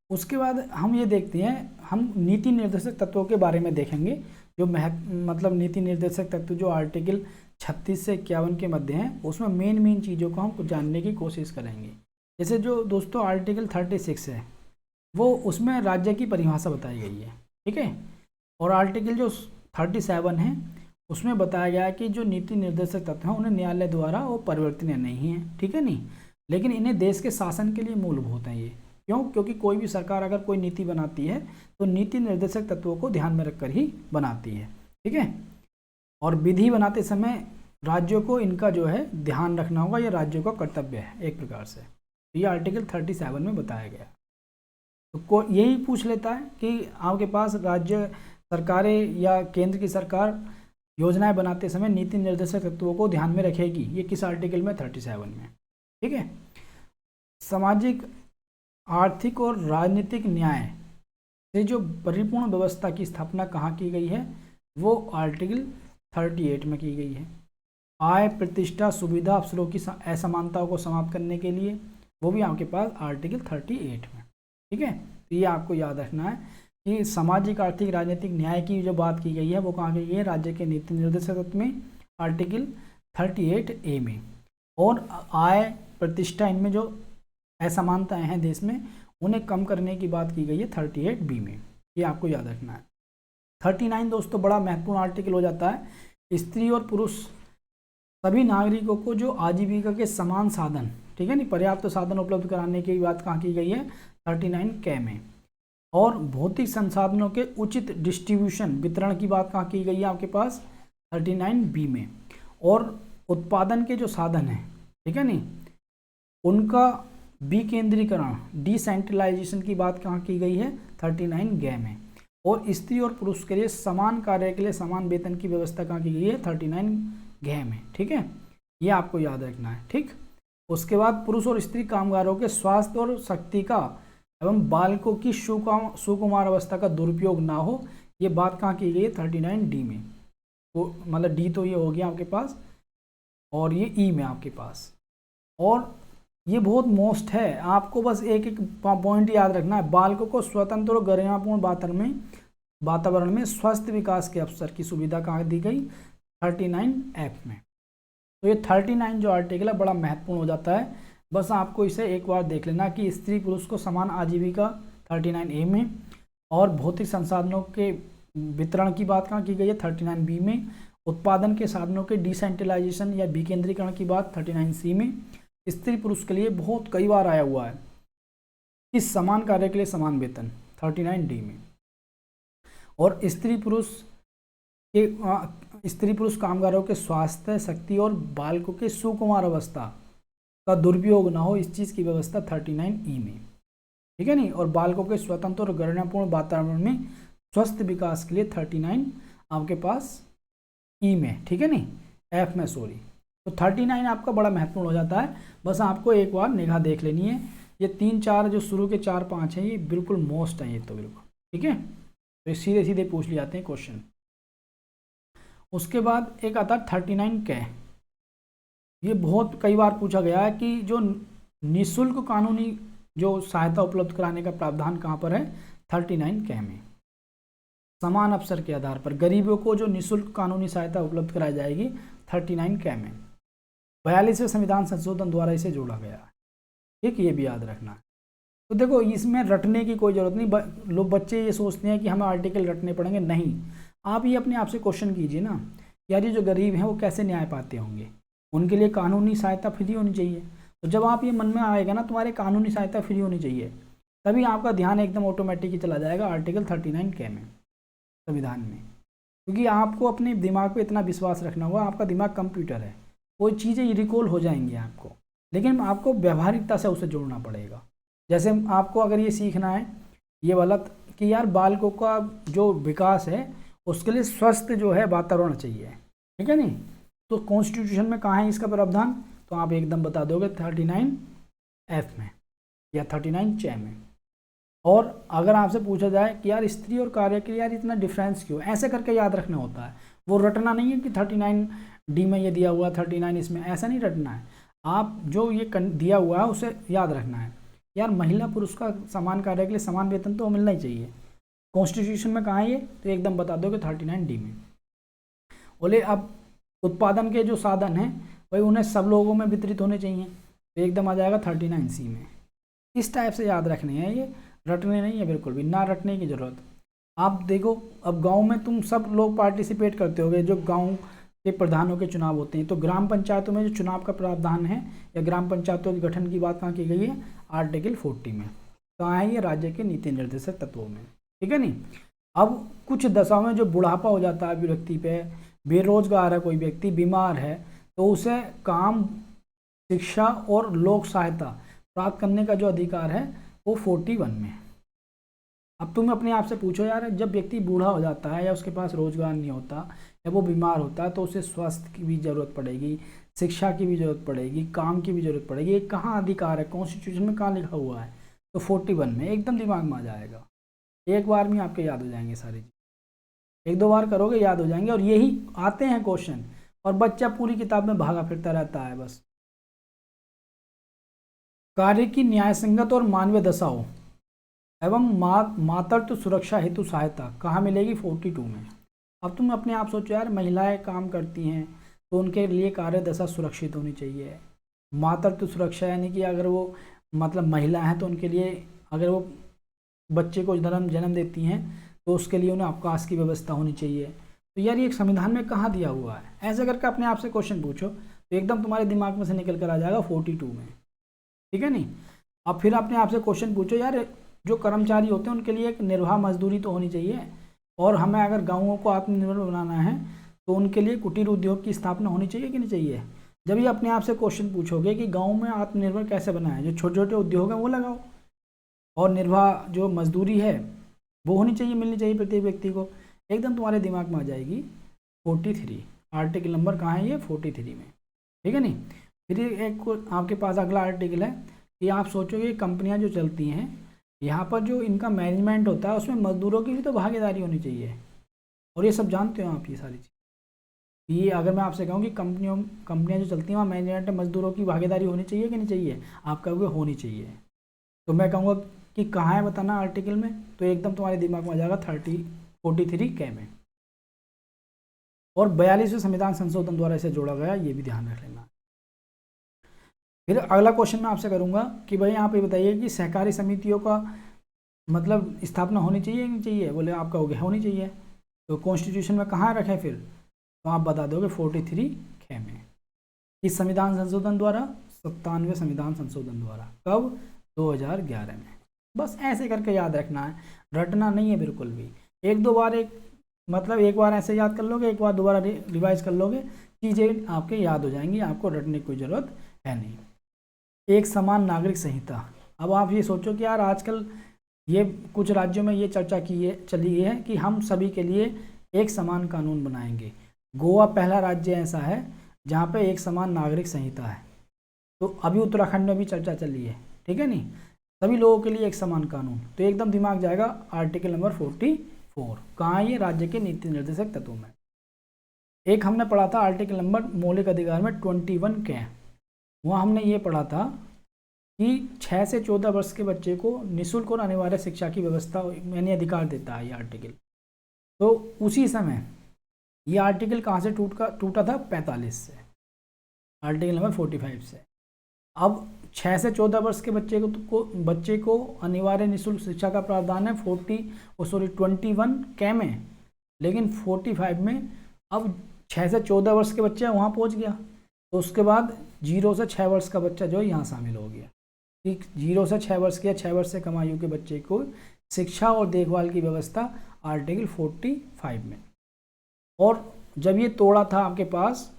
उसके बाद हम ये देखते हैं, हम नीति निर्देशक तत्वों के बारे में देखेंगे जो मतलब नीति निर्देशक तत्व जो आर्टिकल 36 से 51 के मध्य हैं, उसमें मेन चीज़ों को हम जानने की कोशिश करेंगे। जैसे जो दोस्तों आर्टिकल 36 है वो उसमें राज्य की परिभाषा बताई गई है, ठीक है। और आर्टिकल जो 37 है उसमें बताया गया है कि जो नीति निर्देशक तत्व हैं उन्हें न्यायालय द्वारा वो परिवर्तनीय नहीं है, ठीक है नहीं, लेकिन इन्हें देश के शासन के लिए मूलभूत हैं। ये क्यों? क्योंकि कोई भी सरकार अगर कोई नीति बनाती है तो नीति निर्देशक तत्वों को ध्यान में रखकर ही बनाती है, ठीक है। और विधि बनाते समय राज्यों को इनका जो है ध्यान रखना होगा, ये राज्यों का कर्तव्य है एक प्रकार से। तो ये आर्टिकल 37 में बताया गया। तो यही पूछ लेता है कि आपके पास राज्य सरकारें या केंद्र की सरकार योजनाएं बनाते समय नीति निर्देशक तत्वों को ध्यान में रखेगी, ये किस आर्टिकल में, 37 में, ठीक है। सामाजिक, आर्थिक और राजनीतिक न्याय से जो परिपूर्ण व्यवस्था की स्थापना कहाँ की गई है, वो आर्टिकल 38 में की गई है। आय, प्रतिष्ठा, सुविधा, अवसरों की असमानताओं को समाप्त करने के लिए, वो भी आपके पास आर्टिकल 38 में, ठीक है। तो ये आपको याद रखना है कि सामाजिक, आर्थिक, राजनीतिक न्याय की जो बात की गई है वो कहाँ की गई है, राज्य के नीति निर्देशक तत्व में आर्टिकल 38A में। और आय, प्रतिष्ठा, इनमें जो असमानताएं हैं देश में उन्हें कम करने की बात की गई है 38B में, ये आपको याद रखना है। 39 दोस्तों बड़ा महत्वपूर्ण आर्टिकल हो जाता है। स्त्री और पुरुष सभी नागरिकों को जो आजीविका के समान साधन, ठीक है नहीं, पर्याप्त साधन उपलब्ध कराने की बात कहाँ की गई है, 39K में। और भौतिक संसाधनों के उचित डिस्ट्रीब्यूशन वितरण की बात कहाँ की गई है आपके पास 39B में। और उत्पादन के जो साधन हैं, ठीक है नहीं, उनका विकेंद्रीकरण डिसेंट्रलाइजेशन की बात कहाँ की गई है 39G में। और स्त्री और पुरुष के लिए समान कार्य के लिए समान वेतन की व्यवस्था कहाँ की गई है 39G में। ठीक है, ये आपको याद रखना है। ठीक, उसके बाद पुरुष और स्त्री कामगारों के स्वास्थ्य और शक्ति का एवं बालकों की सुकुमार अवस्था का दुरुपयोग ना हो, ये बात कहाँ की गई है 39D में। तो मतलब डी तो ये हो गया आपके पास, और ये ई में आपके पास। और ये बहुत मोस्ट है, आपको बस एक एक पॉइंट याद रखना है। बालकों को स्वतंत्र और गरिमापूर्ण वातावरण में स्वस्थ विकास के अवसर की सुविधा कहाँ दी गई 39F में। तो ये 39 जो आर्टिकल है बड़ा महत्वपूर्ण हो जाता है, बस आपको इसे एक बार देख लेना कि स्त्री पुरुष को समान आजीविका 39A में, और भौतिक संसाधनों के वितरण की बात कहाँ की गई है 39B में, उत्पादन के साधनों के डिसेंट्रलाइजेशन या विकेंद्रीकरण की बात 39C में, स्त्री पुरुष के लिए बहुत कई बार आया हुआ है इस समान कार्य के लिए समान वेतन 39D में, और स्त्री पुरुष कामगारों के स्वास्थ्य शक्ति और बालकों के सुकुमार अवस्था का दुरुपयोग न हो इस चीज़ की व्यवस्था 39E में। ठीक है नहीं, और बालकों के स्वतंत्र और गरिमापूर्ण वातावरण में स्वस्थ विकास के लिए 39 आपके पास ई में। ठीक है नहीं, एफ में सॉरी। तो 39 आपका बड़ा महत्वपूर्ण हो जाता है, बस आपको एक बार निगाह देख लेनी है। ये 3 4 जो शुरू के 4 5 हैं ये बिल्कुल मोस्ट हैं, ये तो बिल्कुल ठीक है, तो सीधे सीधे पूछ लिए जाते हैं क्वेश्चन। उसके बाद एक आता है 39K। ये बहुत कई बार पूछा गया है कि जो निःशुल्क कानूनी जो सहायता उपलब्ध कराने का प्रावधान कहाँ पर है 39K में। समान अवसर के आधार पर गरीबों को जो निःशुल्क कानूनी सहायता उपलब्ध कराई जाएगी 39K में। 42वें संविधान संशोधन द्वारा इसे जोड़ा गया है। ठीक, ये भी याद रखना है। तो देखो इसमें रटने की कोई ज़रूरत नहीं, लोग बच्चे ये सोचते हैं कि हमें आर्टिकल रटने पड़ेंगे, नहीं। आप ये अपने आप से क्वेश्चन कीजिए ना, यार ये जो गरीब हैं वो कैसे न्याय पाते होंगे, उनके लिए कानूनी सहायता फ्री होनी चाहिए। तो जब आप ये मन में आएगा ना तुम्हारे कानूनी सहायता फ्री होनी चाहिए, तभी आपका ध्यान एकदम ऑटोमेटिक ही चला जाएगा आर्टिकल 39K में संविधान में। क्योंकि आपको अपने दिमाग पे इतना विश्वास रखना होगा, आपका दिमाग कंप्यूटर है, कोई चीज़ें रिकॉल हो जाएंगी आपको, लेकिन आपको व्यवहारिकता से उसे जोड़ना पड़ेगा। जैसे आपको अगर ये सीखना है ये वाला कि यार बालकों का जो विकास है उसके लिए स्वस्थ जो है वातावरण चाहिए, ठीक है नहीं, तो कॉन्स्टिट्यूशन में कहाँ है इसका प्रावधान, तो आप एकदम बता दोगे 39F में या 39C में। और अगर आपसे पूछा जाए कि यार स्त्री और कार्य के लिए यार इतना डिफरेंस क्यों, ऐसे करके याद रखना होता है, वो रटना नहीं है कि 39D में ये दिया हुआ 39 इसमें, ऐसा नहीं रटना है। आप जो ये दिया हुआ है उसे याद रखना है, यार महिला पुरुष का समान कार्य के लिए समान वेतन तो मिलना ही चाहिए। कॉन्स्टिट्यूशन में कहाँ है ये, तो एकदम बता दोगे 39D में। बोले अब उत्पादन के जो साधन हैं भाई उन्हें सब लोगों में वितरित होने चाहिए, तो एकदम आ जाएगा 39C में। इस टाइप से याद रखने हैं, ये रटने नहीं है बिल्कुल भी, ना रटने की ज़रूरत। आप देखो अब गांव में तुम सब लोग पार्टिसिपेट करते होगे, जो गांव के प्रधानों के चुनाव होते हैं, तो ग्राम पंचायतों में जो चुनाव का प्रावधान है या ग्राम पंचायतों के गठन की बात कहाँ की गई है आर्टिकल 40 में। कहाँ है ये, राज्य के नीति निर्देशक तत्वों में, ठीक है नहीं। अब कुछ दशाओं में जो बुढ़ापा हो जाता है व्यक्ति पे, बेरोजगार है कोई व्यक्ति, बीमार है, तो उसे काम, शिक्षा और लोक सहायता प्राप्त करने का जो अधिकार है वो 41 में। अब तुम अपने आप से पूछो यार, जब व्यक्ति बूढ़ा हो जाता है या उसके पास रोजगार नहीं होता या वो बीमार होता है, तो उसे स्वास्थ्य की भी ज़रूरत पड़ेगी, शिक्षा की भी ज़रूरत पड़ेगी, काम की भी ज़रूरत पड़ेगी। ये कहाँ अधिकार है, कॉन्स्टिट्यूशन में कहाँ लिखा हुआ है, तो 41 में। एकदम दिमाग में आ जाएगा, एक बार में आपके याद हो जाएंगे सारी चीज़, एक दो बार करोगे याद हो जाएंगे। और यही आते हैं क्वेश्चन, और बच्चा पूरी किताब में भागा फिरता रहता है बस। कार्य की न्यायसंगत और मानवीय दशाओं एवं मातृत्व सुरक्षा हेतु सहायता कहाँ मिलेगी 42 में। अब तुम अपने आप सोचो यार, महिलाएं काम करती हैं तो उनके लिए कार्य दशा सुरक्षित होनी चाहिए। मातृत्व सुरक्षा यानी कि अगर वो मतलब महिला हैं तो उनके लिए, अगर वो बच्चे को जन्म देती हैं तो उसके लिए उन्हें अवकाश की व्यवस्था होनी चाहिए। तो यार ये संविधान में कहाँ दिया हुआ है, ऐसे करके अपने आप से क्वेश्चन पूछो तो एकदम तुम्हारे दिमाग में से निकल कर आ जाएगा 42 में, ठीक है नहीं। अब फिर अपने आप से क्वेश्चन पूछो यार, जो कर्मचारी होते हैं उनके लिए एक निर्वाह मजदूरी तो होनी चाहिए। और हमें अगर गाँवों को आत्मनिर्भर बनाना है तो उनके लिए कुटीर उद्योग की स्थापना होनी चाहिए कि नहीं चाहिए। जब ये अपने आप से क्वेश्चन पूछोगे कि गाँव में आत्मनिर्भर कैसे बनाएं, जो छोटे छोटे उद्योग हैं वो लगाओ, और निर्वाह जो मजदूरी है वो होनी चाहिए, मिलनी चाहिए प्रत्येक व्यक्ति को, एकदम तुम्हारे दिमाग में आ जाएगी 43। आर्टिकल नंबर कहाँ है ये? 43 में, ठीक है नहीं। फिर एक आपके पास अगला आर्टिकल है कि आप सोचोगे कंपनियां जो चलती हैं यहाँ पर जो इनका मैनेजमेंट होता है उसमें मजदूरों की भी तो भागीदारी होनी चाहिए, और ये सब जानते हो आप ये सारी चीज़। ये अगर मैं आपसे कहूँ कि कंपनियां जो चलती हैं वहाँ मैनेजमेंट में मजदूरों की भागीदारी होनी चाहिए कि नहीं चाहिए, आप कहोगे होनी चाहिए। तो मैं कहूँगा कि कहाँ है बताना आर्टिकल में, तो एकदम तुम्हारे दिमाग में आ जाएगा 43 के में। और 42वें संविधान संशोधन द्वारा इसे जोड़ा गया, ये भी ध्यान रख लेना। फिर अगला क्वेश्चन मैं आपसे करूंगा कि भाई आप ये बताइए कि सहकारी समितियों का मतलब स्थापना होनी चाहिए नहीं चाहिए, बोले आप कहोगे होनी चाहिए। तो कॉन्स्टिट्यूशन में कहाँ रखें फिर, तो आप बता दोगे 43 खे में। इस संविधान संशोधन द्वारा, 97वें संविधान संशोधन द्वारा, कब? 2011 में। बस ऐसे करके याद रखना है, रटना नहीं है बिल्कुल भी। एक बार ऐसे याद कर लोगे, एक बार दोबारा रिवाइज कर लोगे, चीज़ें आपके याद हो जाएंगी, आपको रटने की कोई ज़रूरत है नहीं। एक समान नागरिक संहिता। अब आप ये सोचो कि यार आजकल ये कुछ राज्यों में ये चर्चा चली है कि हम सभी के लिए एक समान कानून बनाएंगे। गोवा पहला राज्य ऐसा है जहाँ पे एक समान नागरिक संहिता है। तो अभी उत्तराखंड में भी चर्चा चली है, ठीक है नहीं, सभी लोगों के लिए एक समान कानून। तो एकदम दिमाग जाएगा आर्टिकल नंबर 44। कहाँ? ये राज्य के नीति निर्देशक तत्वों में। एक हमने पढ़ा था आर्टिकल नंबर मौलिक अधिकार में 21 के, वहाँ हमने ये पढ़ा था कि 6 से 14 वर्ष के बच्चे को निःशुल्क और अनिवार्य शिक्षा की व्यवस्था यानी अधिकार देता है ये आर्टिकल। तो उसी समय ये आर्टिकल कहाँ से टूटा था? 45 से, आर्टिकल नंबर 45 से। अब 6 से 14 वर्ष के बच्चे को अनिवार्य निःशुल्क शिक्षा का प्रावधान है 21 के में, लेकिन 45 में अब 6 से 14 वर्ष के बच्चे वहाँ पहुँच गया। तो उसके बाद 0 से 6 वर्ष का बच्चा जो है यहाँ शामिल हो गया। ठीक, 0 से 6 वर्ष के या 6 वर्ष से कम आयु के बच्चे को शिक्षा और देखभाल की व्यवस्था आर्टिकल 45 में। और जब ये तोड़ा था आपके पास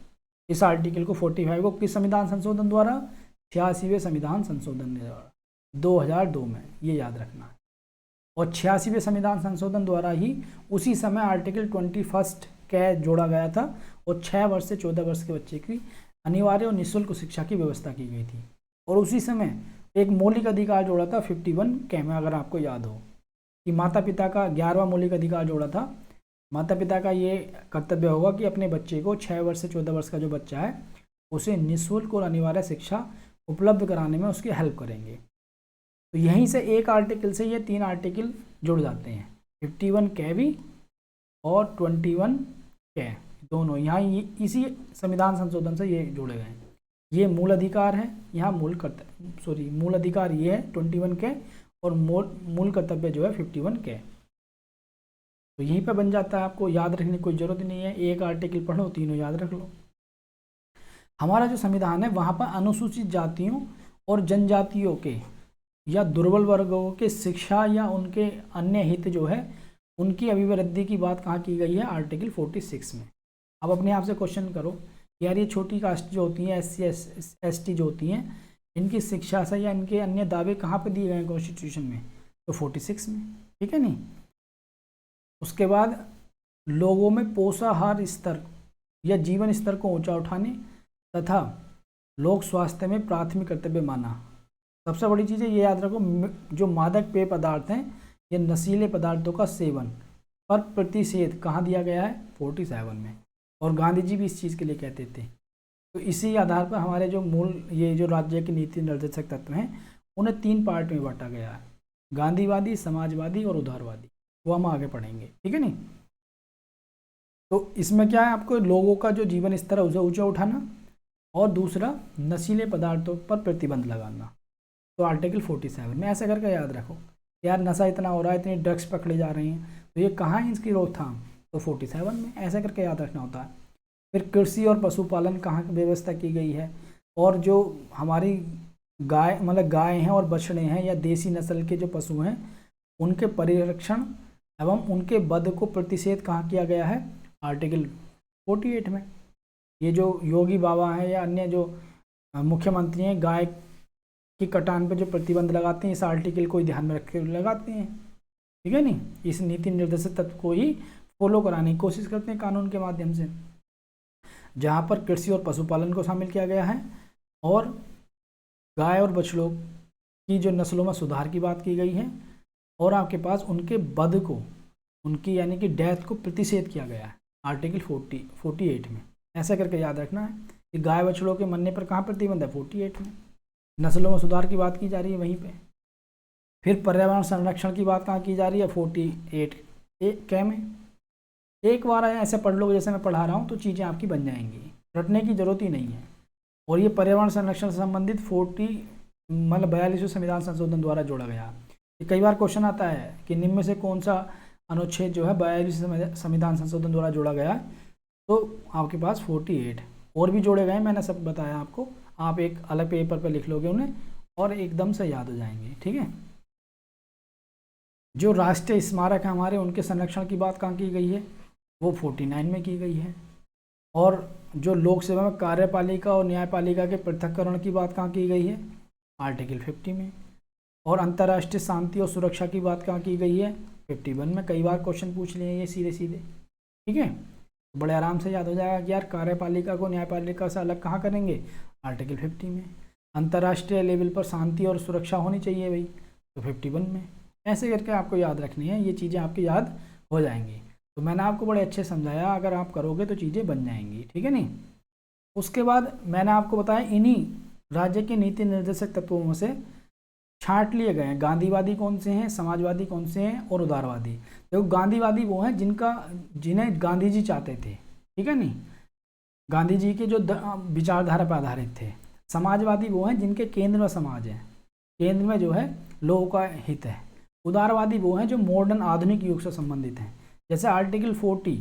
इस आर्टिकल को 45 को, किस संविधान संशोधन द्वारा? 86वें संविधान संशोधन द्वारा, 2002 में, ये याद रखना है। और 86वें संविधान संशोधन द्वारा ही उसी समय आर्टिकल 21 के जोड़ा गया था और 6 वर्ष से 14 वर्ष के बच्चे की अनिवार्य और निःशुल्क शिक्षा की व्यवस्था की गई थी। और उसी समय एक मौलिक अधिकार जोड़ा था 51 के में, अगर आपको याद हो कि माता पिता का 11वां मौलिक अधिकार जोड़ा था। माता पिता का ये कर्तव्य होगा कि अपने बच्चे को 6 वर्ष से 14 वर्ष का जो बच्चा है उसे निःशुल्क और अनिवार्य शिक्षा उपलब्ध कराने में उसकी हेल्प करेंगे। तो यहीं से एक आर्टिकल से ये 3 आर्टिकल जुड़ जाते हैं, 51 के भी और 21 के, दोनों यहाँ इसी संविधान संशोधन से ये जोड़े गए हैं। ये मूल अधिकार है, यहाँ मूल अधिकार ये है 21 के, और मूल कर्तव्य जो है 51 के। तो यहीं पे बन जाता है, आपको याद रखने की कोई ज़रूरत नहीं है, एक आर्टिकल पढ़ो तीनों याद रख लो। हमारा जो संविधान है वहाँ पर अनुसूचित जातियों और जनजातियों के या दुर्बल वर्गों के शिक्षा या उनके अन्य हित जो है उनकी अभिवृद्धि की बात कहाँ की गई है? आर्टिकल 46 में। अब अपने आप से क्वेश्चन करो यार, ये छोटी कास्ट जो होती हैं, SC/ST जो होती हैं, इनकी शिक्षा से या इनके अन्य दावे कहाँ पे दिए गए हैं कॉन्स्टिट्यूशन में? तो 46 में, ठीक है नहीं। उसके बाद लोगों में पोषाहार स्तर या जीवन स्तर को ऊंचा उठाने तथा लोक स्वास्थ्य में प्राथमिक कर्तव्य माना। सबसे बड़ी चीज़ है ये याद रखो, जो मादक पेय पदार्थ हैं या नशीले पदार्थों का सेवन पर प्रतिषेध कहाँ दिया गया है? 47 में। और गांधी जी भी इस चीज़ के लिए कहते थे। तो इसी आधार पर हमारे जो ये जो राज्य के नीति निर्देशक तत्व हैं उन्हें 3 पार्ट में बांटा गया है, गांधीवादी, समाजवादी और उदारवादी। वो हम आगे पढ़ेंगे, ठीक है नहीं। तो इसमें क्या है, आपको लोगों का जो जीवन स्तर है उसे ऊंचा उठाना, और दूसरा नशीले पदार्थों पर प्रतिबंध लगाना। तो आर्टिकल 47 में ऐसा करके याद रखो यार, नशा इतना हो रहा है, इतनी ड्रग्स पकड़ी जा रही हैं, तो ये कहाँ है इसकी रोकथाम? तो 47 में, ऐसा करके याद रखना होता है। फिर कृषि और पशुपालन कहाँ की व्यवस्था की गई है, और जो हमारी गाय मतलब गाय हैं और बछड़े हैं या देसी नस्ल के जो पशु हैं उनके परिरक्षण एवं उनके वध को प्रतिषेध कहाँ किया गया है, आर्टिकल 48 में। ये जो योगी बाबा हैं या अन्य जो मुख्यमंत्री हैं गाय की कटान पर जो प्रतिबंध लगाते हैं इस आर्टिकल को ध्यान में रख कर लगाते हैं, ठीक है नहीं। इस नीति निर्देशक तत्व को ही फॉलो कराने की कोशिश करते हैं कानून के माध्यम से, जहाँ पर कृषि और पशुपालन को शामिल किया गया है और गाय और बछड़ों की जो नस्लों में सुधार की बात की गई है और आपके पास उनके वध को, उनकी यानी कि डेथ को प्रतिषेध किया गया है आर्टिकल 48 में। ऐसा करके याद रखना है कि गाय बछड़ों के मरने पर कहाँ प्रतिबंध है, 48 में। नस्लों में सुधार की बात की जा रही है वहीं पे। फिर पर्यावरण संरक्षण की बात कहाँ की जा रही है, 48 क्या में। एक बार ऐसे पढ़ लो जैसे मैं पढ़ा रहा हूँ तो चीज़ें आपकी बन जाएंगी, रटने की जरूरत ही नहीं है। और ये पर्यावरण संरक्षण से संबंधित 42वें संविधान संशोधन द्वारा जोड़ा गया। कई बार क्वेश्चन आता है कि निम्न में से कौन सा अनुच्छेद जो है 42वें संविधान संशोधन द्वारा जोड़ा गया, तो आपके पास 48 और भी जोड़े गए, मैंने सब बताया आपको। आप एक अलग पेपर पर लिख लोगे उन्हें और एकदम से याद हो जाएंगे, ठीक है। जो राष्ट्रीय स्मारक है हमारे उनके संरक्षण की बात कहाँ की गई है, वो 49 में की गई है। और जो लोक सेवा में कार्यपालिका और न्यायपालिका के पृथक्करण की बात कहाँ की गई है, आर्टिकल 50 में। और अंतर्राष्ट्रीय शांति और सुरक्षा की बात कहाँ की गई है, 51 में। कई बार क्वेश्चन पूछ लिए ये सीधे सीधे, ठीक है। बड़े आराम से याद हो जाएगा कि यार कार्यपालिका को न्यायपालिका से अलग कहाँ करेंगे, आर्टिकल 50 में। अंतर्राष्ट्रीय लेवल पर शांति और सुरक्षा होनी चाहिए भाई, तो 51 में। ऐसे करके आपको याद रखनी है, ये चीज़ें आपकी याद हो जाएंगी। तो मैंने आपको बड़े अच्छे समझाया, अगर आप करोगे तो चीज़ें बन जाएंगी, ठीक है नहीं। उसके बाद मैंने आपको बताया इन्हीं राज्य के नीति निर्देशक तत्वों में से छांट लिए गए हैं। गांधीवादी कौन से हैं, समाजवादी कौन से हैं और उदारवादी। देखो गांधीवादी वो हैं जिन्हें गांधी जी चाहते थे, ठीक है नहीं, गांधी जी के जो विचारधारा पर आधारित थे। समाजवादी वो हैं जिनके केंद्र में समाज है, केंद्र में जो है लोगों का हित है। उदारवादी वो हैं जो मॉडर्न आधुनिक युग से संबंधित हैं। जैसे आर्टिकल 40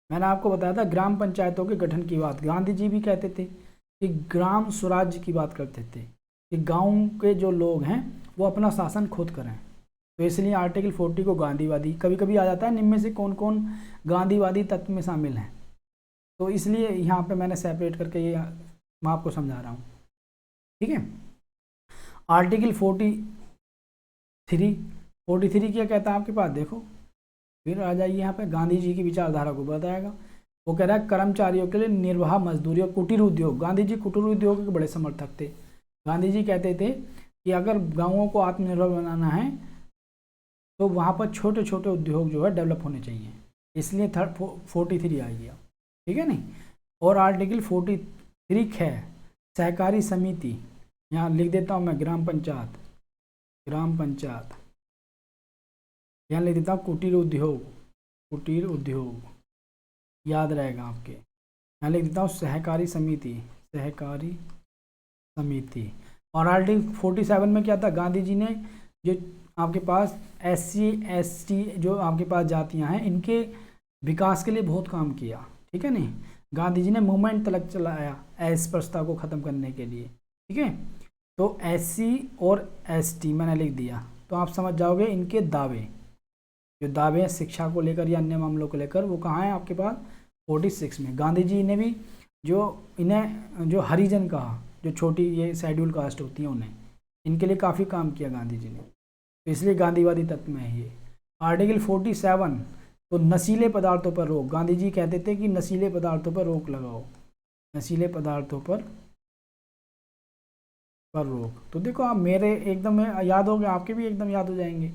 मैंने आपको बताया था, ग्राम पंचायतों के गठन की बात गांधी जी भी कहते थे कि ग्राम स्वराज्य की बात करते थे कि गांव के जो लोग हैं वो अपना शासन खुद करें। तो इसलिए आर्टिकल 40 को गांधीवादी, कभी कभी आ जाता है निम्न में से कौन कौन गांधीवादी तत्व में शामिल हैं, तो इसलिए यहाँ पे मैंने सेपरेट करके ये मैं आपको समझा रहा हूँ, ठीक है। आर्टिकल 43 क्या कहता है आपके पास, देखो फिर आ जाइए यहाँ पे, गांधी जी की विचारधारा को बताएगा। वो कह रहा है कर्मचारियों के लिए निर्वाह मजदूरी और कुटीर उद्योग। गांधी जी कुटीर उद्योग के बड़े समर्थक थे। गांधी जी कहते थे कि अगर गाँवों को आत्मनिर्भर बनाना है तो वहाँ पर छोटे छोटे उद्योग जो है डेवलप होने चाहिए, इसलिए 43 आ गया, ठीक है नहीं। और आर्टिकल 43 है सहकारी समिति, यहाँ लिख देता हूँ मैं ग्राम पंचायत, यहाँ लिख देता हूँ कुटीर उद्योग, याद रहेगा आपके। यहाँ लिख देता हूँ सहकारी समिति। और आर्टिकल 47 में क्या था, गांधी जी ने जो आपके पास SC ST जो आपके पास जातियाँ हैं इनके विकास के लिए बहुत काम किया, ठीक है नहीं। गांधी जी ने मूवमेंट तलक चलाया एस प्रस्ताव को ख़त्म करने के लिए, ठीक है। तो SC और ST मैंने लिख दिया, तो आप समझ जाओगे इनके दावे, जो दावे हैं शिक्षा को लेकर या अन्य मामलों को लेकर, वो कहाँ है आपके पास 46 में। गांधी जी ने भी इन्हें जो हरिजन कहा, जो छोटी ये शेड्यूल कास्ट होती हैं उन्हें, इनके लिए काफ़ी काम किया गांधी जी ने, तो इसलिए गांधीवादी तत्व में है ये। आर्टिकल 47 तो नशीले पदार्थों पर रोक। गांधी जी कहते थे कि नशीले पदार्थों पर रोक लगाओ, नशीले पदार्थों पर रोक। तो देखो आप मेरे एकदम याद हो गए, आपके भी एकदम याद हो जाएंगे।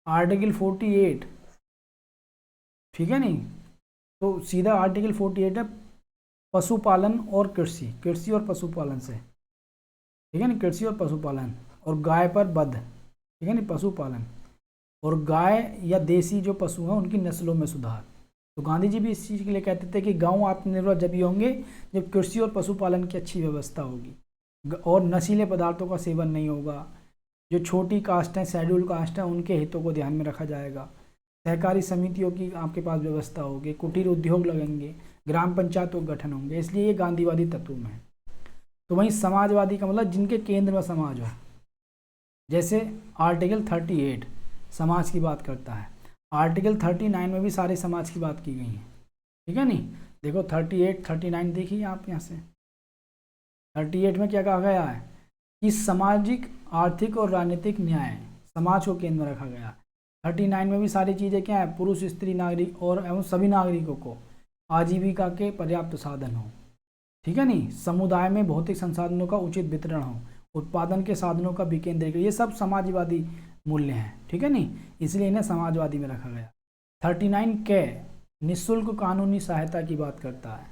आर्टिकल 48, ठीक है नहीं, तो सीधा आर्टिकल 48 है पशुपालन और कृषि और पशुपालन से, ठीक है ना, कृषि और पशुपालन और गाय पर वध, ठीक है ना, पशुपालन और गाय या देसी जो पशु हैं उनकी नस्लों में सुधार। तो गांधी जी भी इस चीज़ के लिए कहते थे कि गांव आत्मनिर्भर जब ही होंगे जब कृषि और पशुपालन की अच्छी व्यवस्था होगी और नशीले पदार्थों का सेवन नहीं होगा। जो छोटी कास्ट हैं, शेड्यूल कास्ट हैं, उनके हितों को ध्यान में रखा जाएगा। सहकारी समितियों की आपके पास व्यवस्था होगी, कुटीर उद्योग लगेंगे, ग्राम पंचायतों के गठन होंगे, इसलिए ये गांधीवादी तत्व में है। तो वहीं समाजवादी का मतलब जिनके केंद्र में समाज हो। जैसे आर्टिकल 38 समाज की बात करता है, आर्टिकल 39 में भी सारे समाज की बात की गई है, ठीक है नहीं। देखो 38 39 देखिए आप यहाँ से, 38 में क्या कहा गया है कि सामाजिक आर्थिक और राजनीतिक न्याय समाज को केंद्र में रखा गया। 39 में भी सारी चीज़ें क्या है, पुरुष स्त्री नागरिक और एवं सभी नागरिकों को आजीविका के पर्याप्त साधन हो, ठीक है नहीं, समुदाय में भौतिक संसाधनों का उचित वितरण हो, उत्पादन के साधनों का विकेंद्रीकरण, ये सब समाजवादी मूल्य हैं, ठीक है नहीं, इसलिए इन्हें समाजवादी में रखा गया। 39 के निःशुल्क कानूनी सहायता की बात करता है,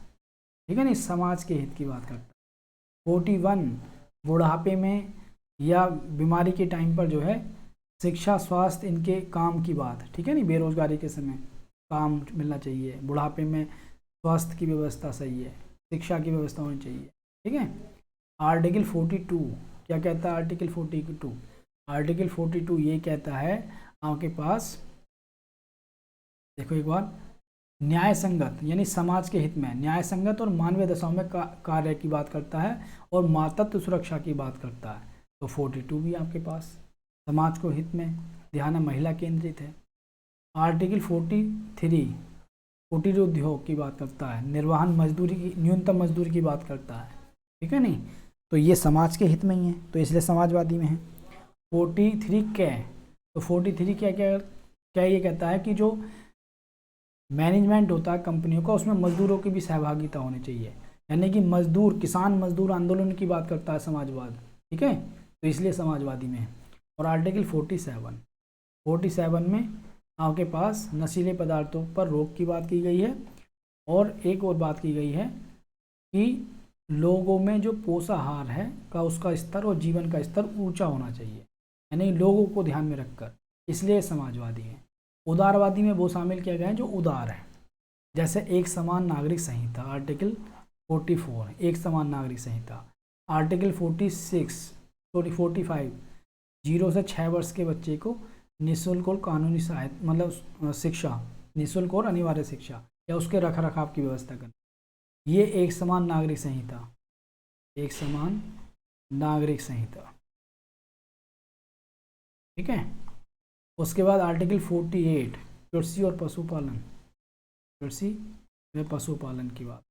ठीक है नहीं, समाज के हित की बात करता है। 41 बुढ़ापे में या बीमारी के टाइम पर जो है शिक्षा स्वास्थ्य इनके काम की बात, ठीक है नहीं, बेरोजगारी के समय काम मिलना चाहिए, बुढ़ापे में स्वास्थ्य की व्यवस्था सही है, शिक्षा की व्यवस्था होनी चाहिए, ठीक है। आर्टिकल 42 क्या कहता है, आर्टिकल 42, आर्टिकल 42 ये कहता है आपके पास, देखो एक बार, न्याय संगत यानी समाज के हित में न्याय संगत और मानवीय दशाओं में कार्य की बात करता है और मातृत्व सुरक्षा की बात करता है। तो 42 भी आपके पास समाज को हित में, ध्यान है महिला केंद्रित है। आर्टिकल 43 कुटीर उद्योग की बात करता है, निर्वहन मजदूरी की न्यूनतम मजदूरी की बात करता है, ठीक है नहीं, तो ये समाज के हित में ही है, तो इसलिए समाजवादी में है। 43 क्या है, तो 43 क्या क्या क्या ये कहता है कि जो मैनेजमेंट होता है कंपनियों का उसमें मजदूरों की भी सहभागिता होनी चाहिए, यानी कि मजदूर किसान मजदूर आंदोलन की बात करता है समाजवाद, ठीक है, तो इसलिए समाजवादी में है। और आर्टिकल 47 में आपके पास नशीले पदार्थों पर रोक की बात की गई है, और एक और बात की गई है कि लोगों में जो पोषाहार है का उसका स्तर और जीवन का स्तर ऊंचा होना चाहिए, यानी लोगों को ध्यान में रखकर, इसलिए समाजवादी है। उदारवादी में वो शामिल किया गया है जो उदार है, जैसे एक समान नागरिक संहिता आर्टिकल 44, एक समान नागरिक संहिता। आर्टिकल 45 0 से 6 वर्ष के बच्चे को निःशुल्क और कानूनी सहायता मतलब शिक्षा, निःशुल्क और अनिवार्य शिक्षा या उसके रख रखाव की व्यवस्था करना, ये एक समान नागरिक संहिता, एक समान नागरिक संहिता, ठीक है। उसके बाद आर्टिकल 48 कृषि और पशुपालन, कृषि व पशुपालन की बात,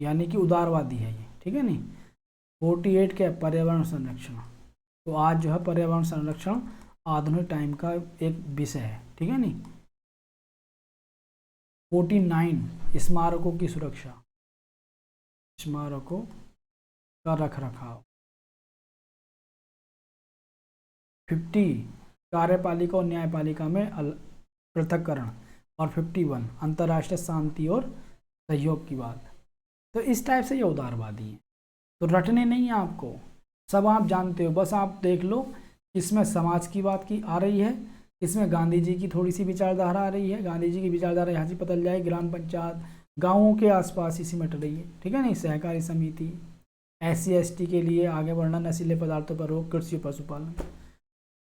यानी कि उदारवादी है ये, ठीक है नहीं। 48 क्या, पर्यावरण संरक्षण, तो आज जो है पर्यावरण संरक्षण आधुनिक टाइम का एक विषय है, ठीक है नहीं। 49 स्मारकों की सुरक्षा, स्मारकों का रख रखाव। 50 कार्यपालिका और न्यायपालिका में पृथक्करण, और 51 अंतर्राष्ट्रीय शांति और सहयोग की बात। तो इस टाइप से ये उदारवादी है, तो रटने नहीं है आपको, सब आप जानते हो, बस आप देख लो इसमें समाज की बात की आ रही है, इसमें गांधी जी की थोड़ी सी विचारधारा आ रही है, गांधी जी की विचारधारा यहाँ से पता चल जाए, ग्राम पंचायत गाँवों के आसपास ही सिमट रही है, ठीक है नहीं, सहकारी समिति, SC ST के लिए आगे बढ़ना, नशीले पदार्थों पर रोक, कृषि पशुपालन।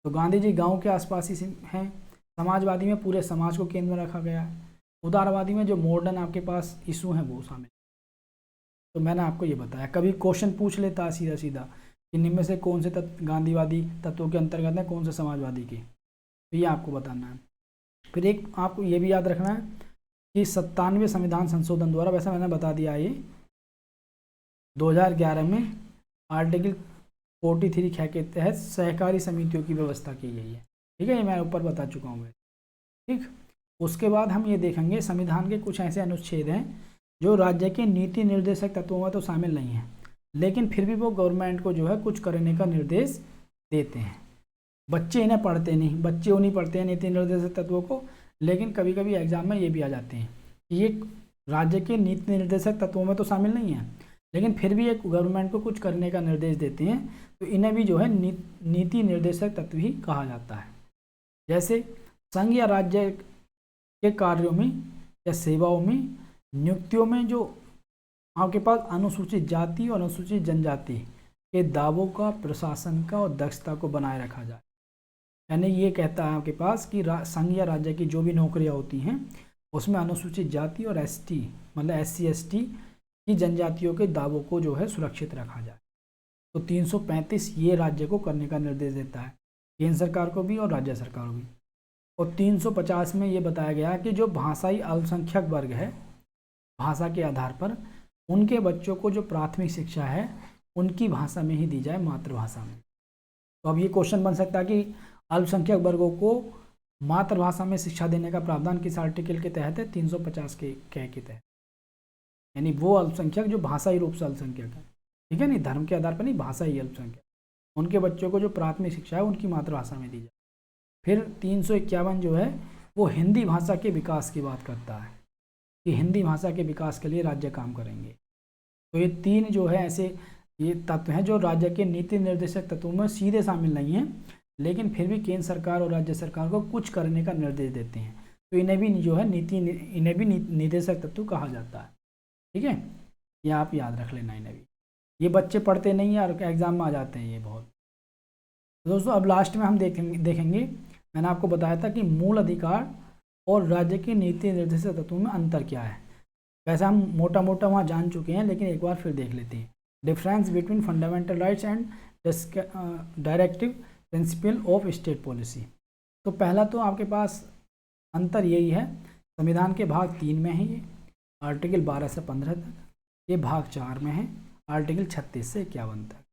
तो गांधी जी गांव के आसपास ही हैं। समाजवादी में पूरे समाज को केंद्र में रखा गया है। उदारवादी में जो मॉडर्न आपके पास इशू हैं वो शामिल। तो मैंने आपको ये बताया, कभी क्वेश्चन पूछ लेता है सीधा सीधा कि इनमें से कौन से गांधीवादी तत्वों के अंतर्गत है, कौन से समाजवादी के, तो ये आपको बताना है। फिर एक आपको ये भी याद रखना है कि 97वें संविधान संशोधन द्वारा, वैसे मैंने बता दिया, ये 2011 में आर्टिकल 43 के तहत सहकारी समितियों की व्यवस्था की गई है, ठीक है, ये मैं ऊपर बता चुका हूँ, ठीक। उसके बाद हम ये देखेंगे संविधान के कुछ ऐसे अनुच्छेद हैं जो राज्य के नीति निर्देशक तत्वों में तो शामिल नहीं है, लेकिन फिर भी वो गवर्नमेंट को जो है कुछ करने का निर्देश देते हैं। बच्चे इन्हें पढ़ते नहीं, बच्चे वो नहीं पढ़ते हैं नीति निर्देशक तत्वों को, लेकिन कभी कभी एग्जाम में ये भी आ जाते हैं कि ये राज्य के नीति निर्देशक तत्वों में तो शामिल नहीं है, लेकिन फिर भी एक गवर्नमेंट को कुछ करने का निर्देश देते हैं, तो इन्हें भी जो है नीति निर्देशक तत्व ही कहा जाता है। जैसे संघ या राज्य के कार्यों में या सेवाओं में, नियुक्तियों में जो आपके पास अनुसूचित जाति और अनुसूचित जनजाति के दावों का, प्रशासन का और दक्षता को बनाए रखा जाए। यानी ये कहता है आपके पास कि संघ या राज्य की जो भी नौकरियां होती हैं उसमें अनुसूचित जाति और ST मतलब SC ST कि जनजातियों के दावों को जो है सुरक्षित रखा जाए। तो 335 ये राज्य को करने का निर्देश देता है, केंद्र सरकार को भी और राज्य सरकार को भी। और 350 में ये बताया गया कि जो भाषाई अल्पसंख्यक वर्ग है, भाषा के आधार पर उनके बच्चों को जो प्राथमिक शिक्षा है उनकी भाषा में ही दी जाए, मातृभाषा में। तो अब ये क्वेश्चन बन सकता है कि अल्पसंख्यक वर्गों को मातृभाषा में शिक्षा देने का प्रावधान किस आर्टिकल के तहत है? 350 के तहत, यानी वो अल्पसंख्यक जो भाषाई रूप से अल्पसंख्यक है, ठीक है नहीं, धर्म के आधार पर नहीं, भाषाई अल्पसंख्यक, उनके बच्चों को जो प्राथमिक शिक्षा है उनकी मातृभाषा में दी जाए। फिर 351 जो है वो हिंदी भाषा के विकास की बात करता है कि हिंदी भाषा के विकास के लिए राज्य काम करेंगे। तो ये 3 जो है ऐसे ये तत्व हैं जो राज्य के नीति निर्देशक तत्वों में सीधे शामिल नहीं हैं, लेकिन फिर भी केंद्र सरकार और राज्य सरकार को कुछ करने का निर्देश देते हैं। तो इन्हें भी जो है इन्हें भी निर्देशक तत्व कहा जाता है, ठीक है, ये आप याद रख लेना इन्हें भी। ये बच्चे पढ़ते नहीं हैं और एग्जाम में आ जाते हैं ये बहुत। तो दोस्तों अब लास्ट में हम देखेंगे मैंने आपको बताया था कि मूल अधिकार और राज्य के नीति निर्देशक तत्वों में अंतर क्या है। वैसे हम मोटा मोटा वहाँ जान चुके हैं, लेकिन एक बार फिर देख लेते हैं। Difference between fundamental rights and directive principle of state policy. तो पहला तो आपके पास अंतर यही है, संविधान के भाग 3 में है ये, आर्टिकल 12 से 15 तक, ये भाग 4 में है, आर्टिकल 36 से 51 तक।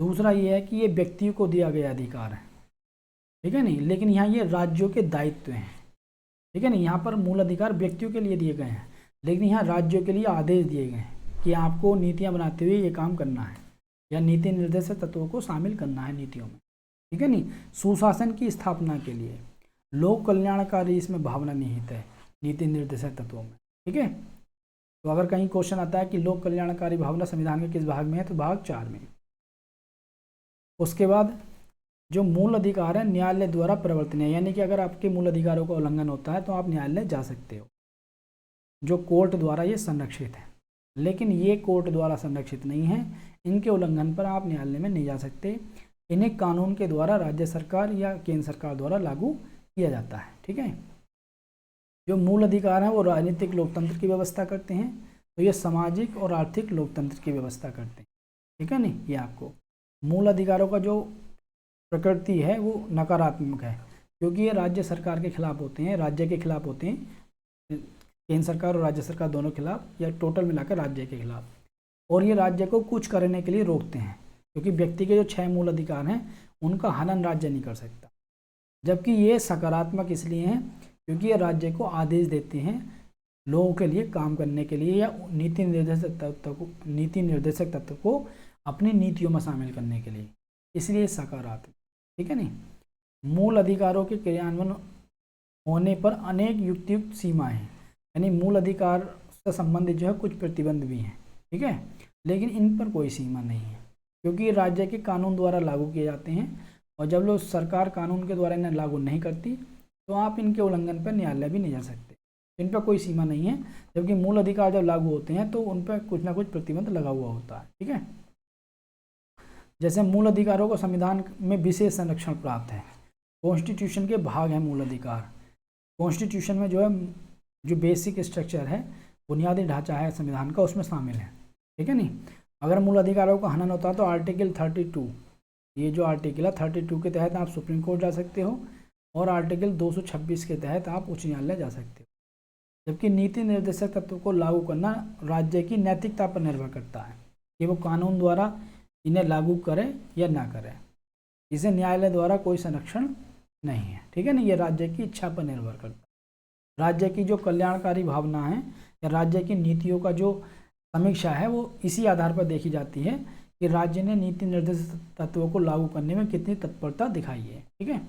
दूसरा ये है कि ये व्यक्तियों को दिया गया अधिकार है, ठीक है नहीं, लेकिन यहाँ ये राज्यों के दायित्व हैं, ठीक है नहीं। यहाँ पर मूल अधिकार व्यक्तियों के लिए दिए गए हैं, लेकिन यहाँ राज्यों के लिए आदेश दिए गए हैं कि आपको नीतियाँ बनाते हुए ये काम करना है या नीति निर्देशक तत्वों को शामिल करना है नीतियों में, ठीक है नहीं। सुशासन की स्थापना के लिए लोक कल्याणकारी इसमें भावना निहित है नीति निर्देशक तत्वों में, ठीक है। तो अगर कहीं क्वेश्चन आता है कि लोक कल्याणकारी भावना संविधान के किस भाग में है, तो भाग 4 में। उसके बाद जो मूल अधिकार है न्यायालय द्वारा प्रवर्तनीय, यानी कि अगर आपके मूल अधिकारों का उल्लंघन होता है तो आप न्यायालय जा सकते हो, जो कोर्ट द्वारा ये संरक्षित है। लेकिन ये कोर्ट द्वारा संरक्षित नहीं है, इनके उल्लंघन पर आप न्यायालय में नहीं जा सकते। इन्हें कानून के द्वारा राज्य सरकार या केंद्र सरकार द्वारा लागू किया जाता है, ठीक है। जो मूल अधिकार है वो राजनीतिक लोकतंत्र की व्यवस्था करते हैं, तो ये सामाजिक और आर्थिक लोकतंत्र की व्यवस्था करते हैं, ठीक है नहीं। ये आपको मूल अधिकारों का जो प्रकृति है वो नकारात्मक है, क्योंकि ये राज्य सरकार के खिलाफ होते हैं, राज्य के खिलाफ होते हैं, केंद्र सरकार और राज्य सरकार दोनों खिलाफ, या टोटल मिलाकर राज्य के खिलाफ। और ये राज्य को कुछ करने के लिए रोकते हैं, क्योंकि व्यक्ति के जो 6 मूल अधिकार हैं उनका हनन राज्य नहीं कर सकता। जबकि ये सकारात्मक इसलिए हैं क्योंकि ये राज्य को आदेश देते हैं लोगों के लिए काम करने के लिए, या नीति निर्देशक तत्व को अपनी नीतियों में शामिल करने के लिए, इसलिए सकारात्मक, ठीक है नहीं। मूल अधिकारों के क्रियान्वयन होने पर अनेक युक्तियुक्त सीमाएं हैं, यानी मूल अधिकार से संबंधित जो है कुछ प्रतिबंध भी हैं, ठीक है, लेकिन इन पर कोई सीमा नहीं है, क्योंकि राज्य के कानून द्वारा लागू किए जाते हैं। और जब लोग सरकार कानून के द्वारा इन्हें लागू नहीं करती तो आप इनके उल्लंघन पर न्यायालय भी नहीं जा सकते, इन पर कोई सीमा नहीं है। जबकि मूल अधिकार जब लागू होते हैं तो उन पर कुछ ना कुछ प्रतिबंध लगा हुआ होता है, ठीक है। जैसे मूल अधिकारों को संविधान में विशेष संरक्षण प्राप्त है, कॉन्स्टिट्यूशन के भाग हैं मूल अधिकार। कॉन्स्टिट्यूशन में जो है जो बेसिक स्ट्रक्चर है, बुनियादी ढांचा है संविधान का, उसमें शामिल है, ठीक है नहीं। अगर मूल अधिकारों का हनन होता है तो आर्टिकल 32, ये जो आर्टिकल है 32 के तहत आप सुप्रीम कोर्ट जा सकते हो, और आर्टिकल 226 के तहत आप उच्च न्यायालय जा सकते हो। जबकि नीति निर्देशक तत्व को लागू करना राज्य की नैतिकता पर निर्भर करता है कि वो कानून द्वारा इन्हें लागू करे या ना करे, इसे न्यायालय द्वारा कोई संरक्षण नहीं है, ठीक है ना। ये राज्य की इच्छा पर निर्भर करता है। राज्य की जो कल्याणकारी भावना है या राज्य की नीतियों का जो समीक्षा है वो इसी आधार पर देखी जाती है कि राज्य ने नीति निर्देशित तत्वों को लागू करने में कितनी तत्परता दिखाई है, ठीक है।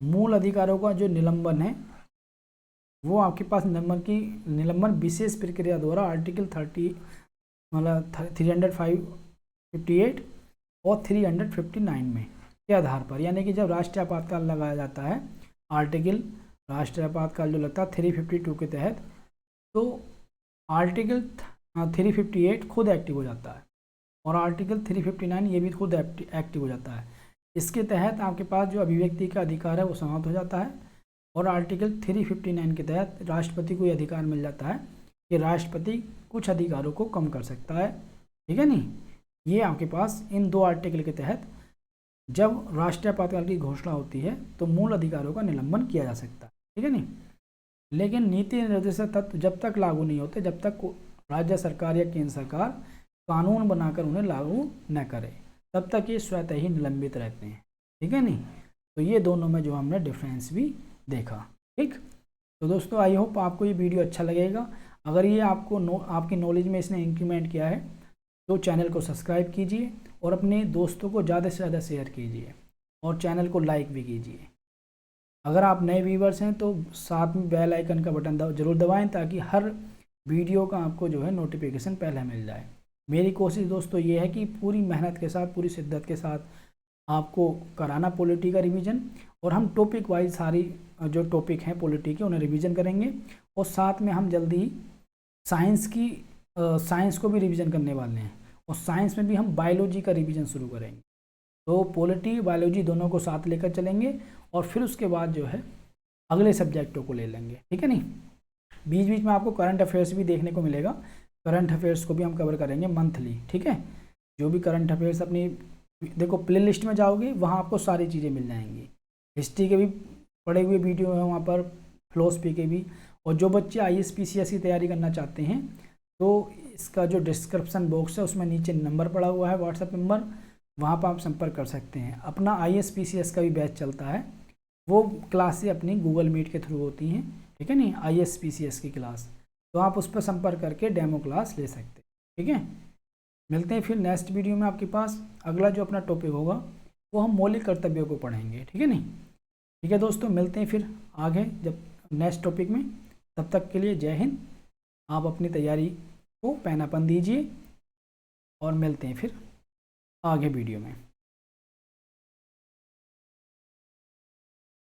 मूल अधिकारों का जो निलंबन है वो आपके पास निलंबन विशेष प्रक्रिया द्वारा आर्टिकल 30 मतलब 358 और 359 में के आधार पर, यानी कि जब राष्ट्रीय आपातकाल लगाया जाता है, आर्टिकल राष्ट्रीय आपातकाल जो लगता है 352 के तहत, तो आर्टिकल 358 खुद एक्टिव हो जाता है और आर्टिकल 359 ये भी खुद एक्टिव हो जाता है। इसके तहत आपके पास जो अभिव्यक्ति का अधिकार है वो समाप्त हो जाता है, और आर्टिकल 359 के तहत राष्ट्रपति को ये अधिकार मिल जाता है कि राष्ट्रपति कुछ अधिकारों को कम कर सकता है, ठीक है नहीं। ये आपके पास इन 2 आर्टिकल के तहत जब राष्ट्रीय आपातकाल की घोषणा होती है तो मूल अधिकारों का निलंबन किया जा सकता है, ठीक है नहीं। लेकिन नीति निर्देशक तत्व जब तक लागू नहीं होते, जब तक राज्य सरकार या केंद्र सरकार कानून बनाकर उन्हें लागू न करे, तब तक ये स्वतः ही निलंबित रहते हैं, ठीक है नहीं। तो ये दोनों में जो हमने डिफरेंस भी देखा, ठीक। तो दोस्तों आई होप आपको ये वीडियो अच्छा लगेगा। अगर ये आपको आपकी नॉलेज में इसने इंक्रीमेंट किया है तो चैनल को सब्सक्राइब कीजिए और अपने दोस्तों को ज़्यादा से ज़्यादा शेयर कीजिए और चैनल को लाइक भी कीजिए। अगर आप नए व्यूवर्स हैं तो साथ में बेल आइकन का बटन ज़रूर दबाएं ताकि हर वीडियो का आपको जो है नोटिफिकेशन पहले मिल जाए। मेरी कोशिश दोस्तों ये है कि पूरी मेहनत के साथ, पूरी शिद्दत के साथ आपको कराना पॉलिटी का रिवीजन, और हम टॉपिक वाइज सारी जो टॉपिक हैं पॉलिटी के उन्हें रिवीजन करेंगे। और साथ में हम जल्दी ही साइंस को भी रिवीजन करने वाले हैं, और साइंस में भी हम बायोलॉजी का रिवीजन शुरू करेंगे। तो पॉलिटी बायोलॉजी दोनों को साथ लेकर चलेंगे और फिर उसके बाद जो है अगले सब्जेक्टों को ले लेंगे, ठीक है नहीं। बीच बीच में आपको करंट अफेयर्स भी देखने को मिलेगा, करंट अफेयर्स को भी हम कवर करेंगे मंथली, ठीक है। जो भी करंट अफेयर्स अपनी देखो प्ले लिस्ट में जाओगे वहाँ आपको सारी चीज़ें मिल जाएंगी। हिस्ट्री के भी पढ़े हुए वीडियो हैं वहाँ पर, फिलोसफी के भी। और जो बच्चे IAS PCS की तैयारी करना चाहते हैं तो इसका जो डिस्क्रिप्शन बॉक्स है उसमें नीचे नंबर पड़ा हुआ है, व्हाट्सएप नंबर, वहाँ पर आप संपर्क कर सकते हैं। अपना IAS PCS का भी बैच चलता है, वो क्लासें अपनी गूगल मीट के थ्रू होती हैं, ठीक है नहीं, IAS PCS की क्लास, तो आप उस पर संपर्क करके डेमो क्लास ले सकते हैं, ठीक है। मिलते हैं फिर नेक्स्ट वीडियो में। आपके पास अगला जो अपना टॉपिक होगा वो हम मौलिक कर्तव्यों को पढ़ेंगे, ठीक है नहीं। ठीक है दोस्तों, मिलते हैं फिर आगे जब नेक्स्ट टॉपिक में। तब तक के लिए जय हिंद। आप अपनी तैयारी को पैनापन दीजिए और मिलते हैं फिर आगे वीडियो में।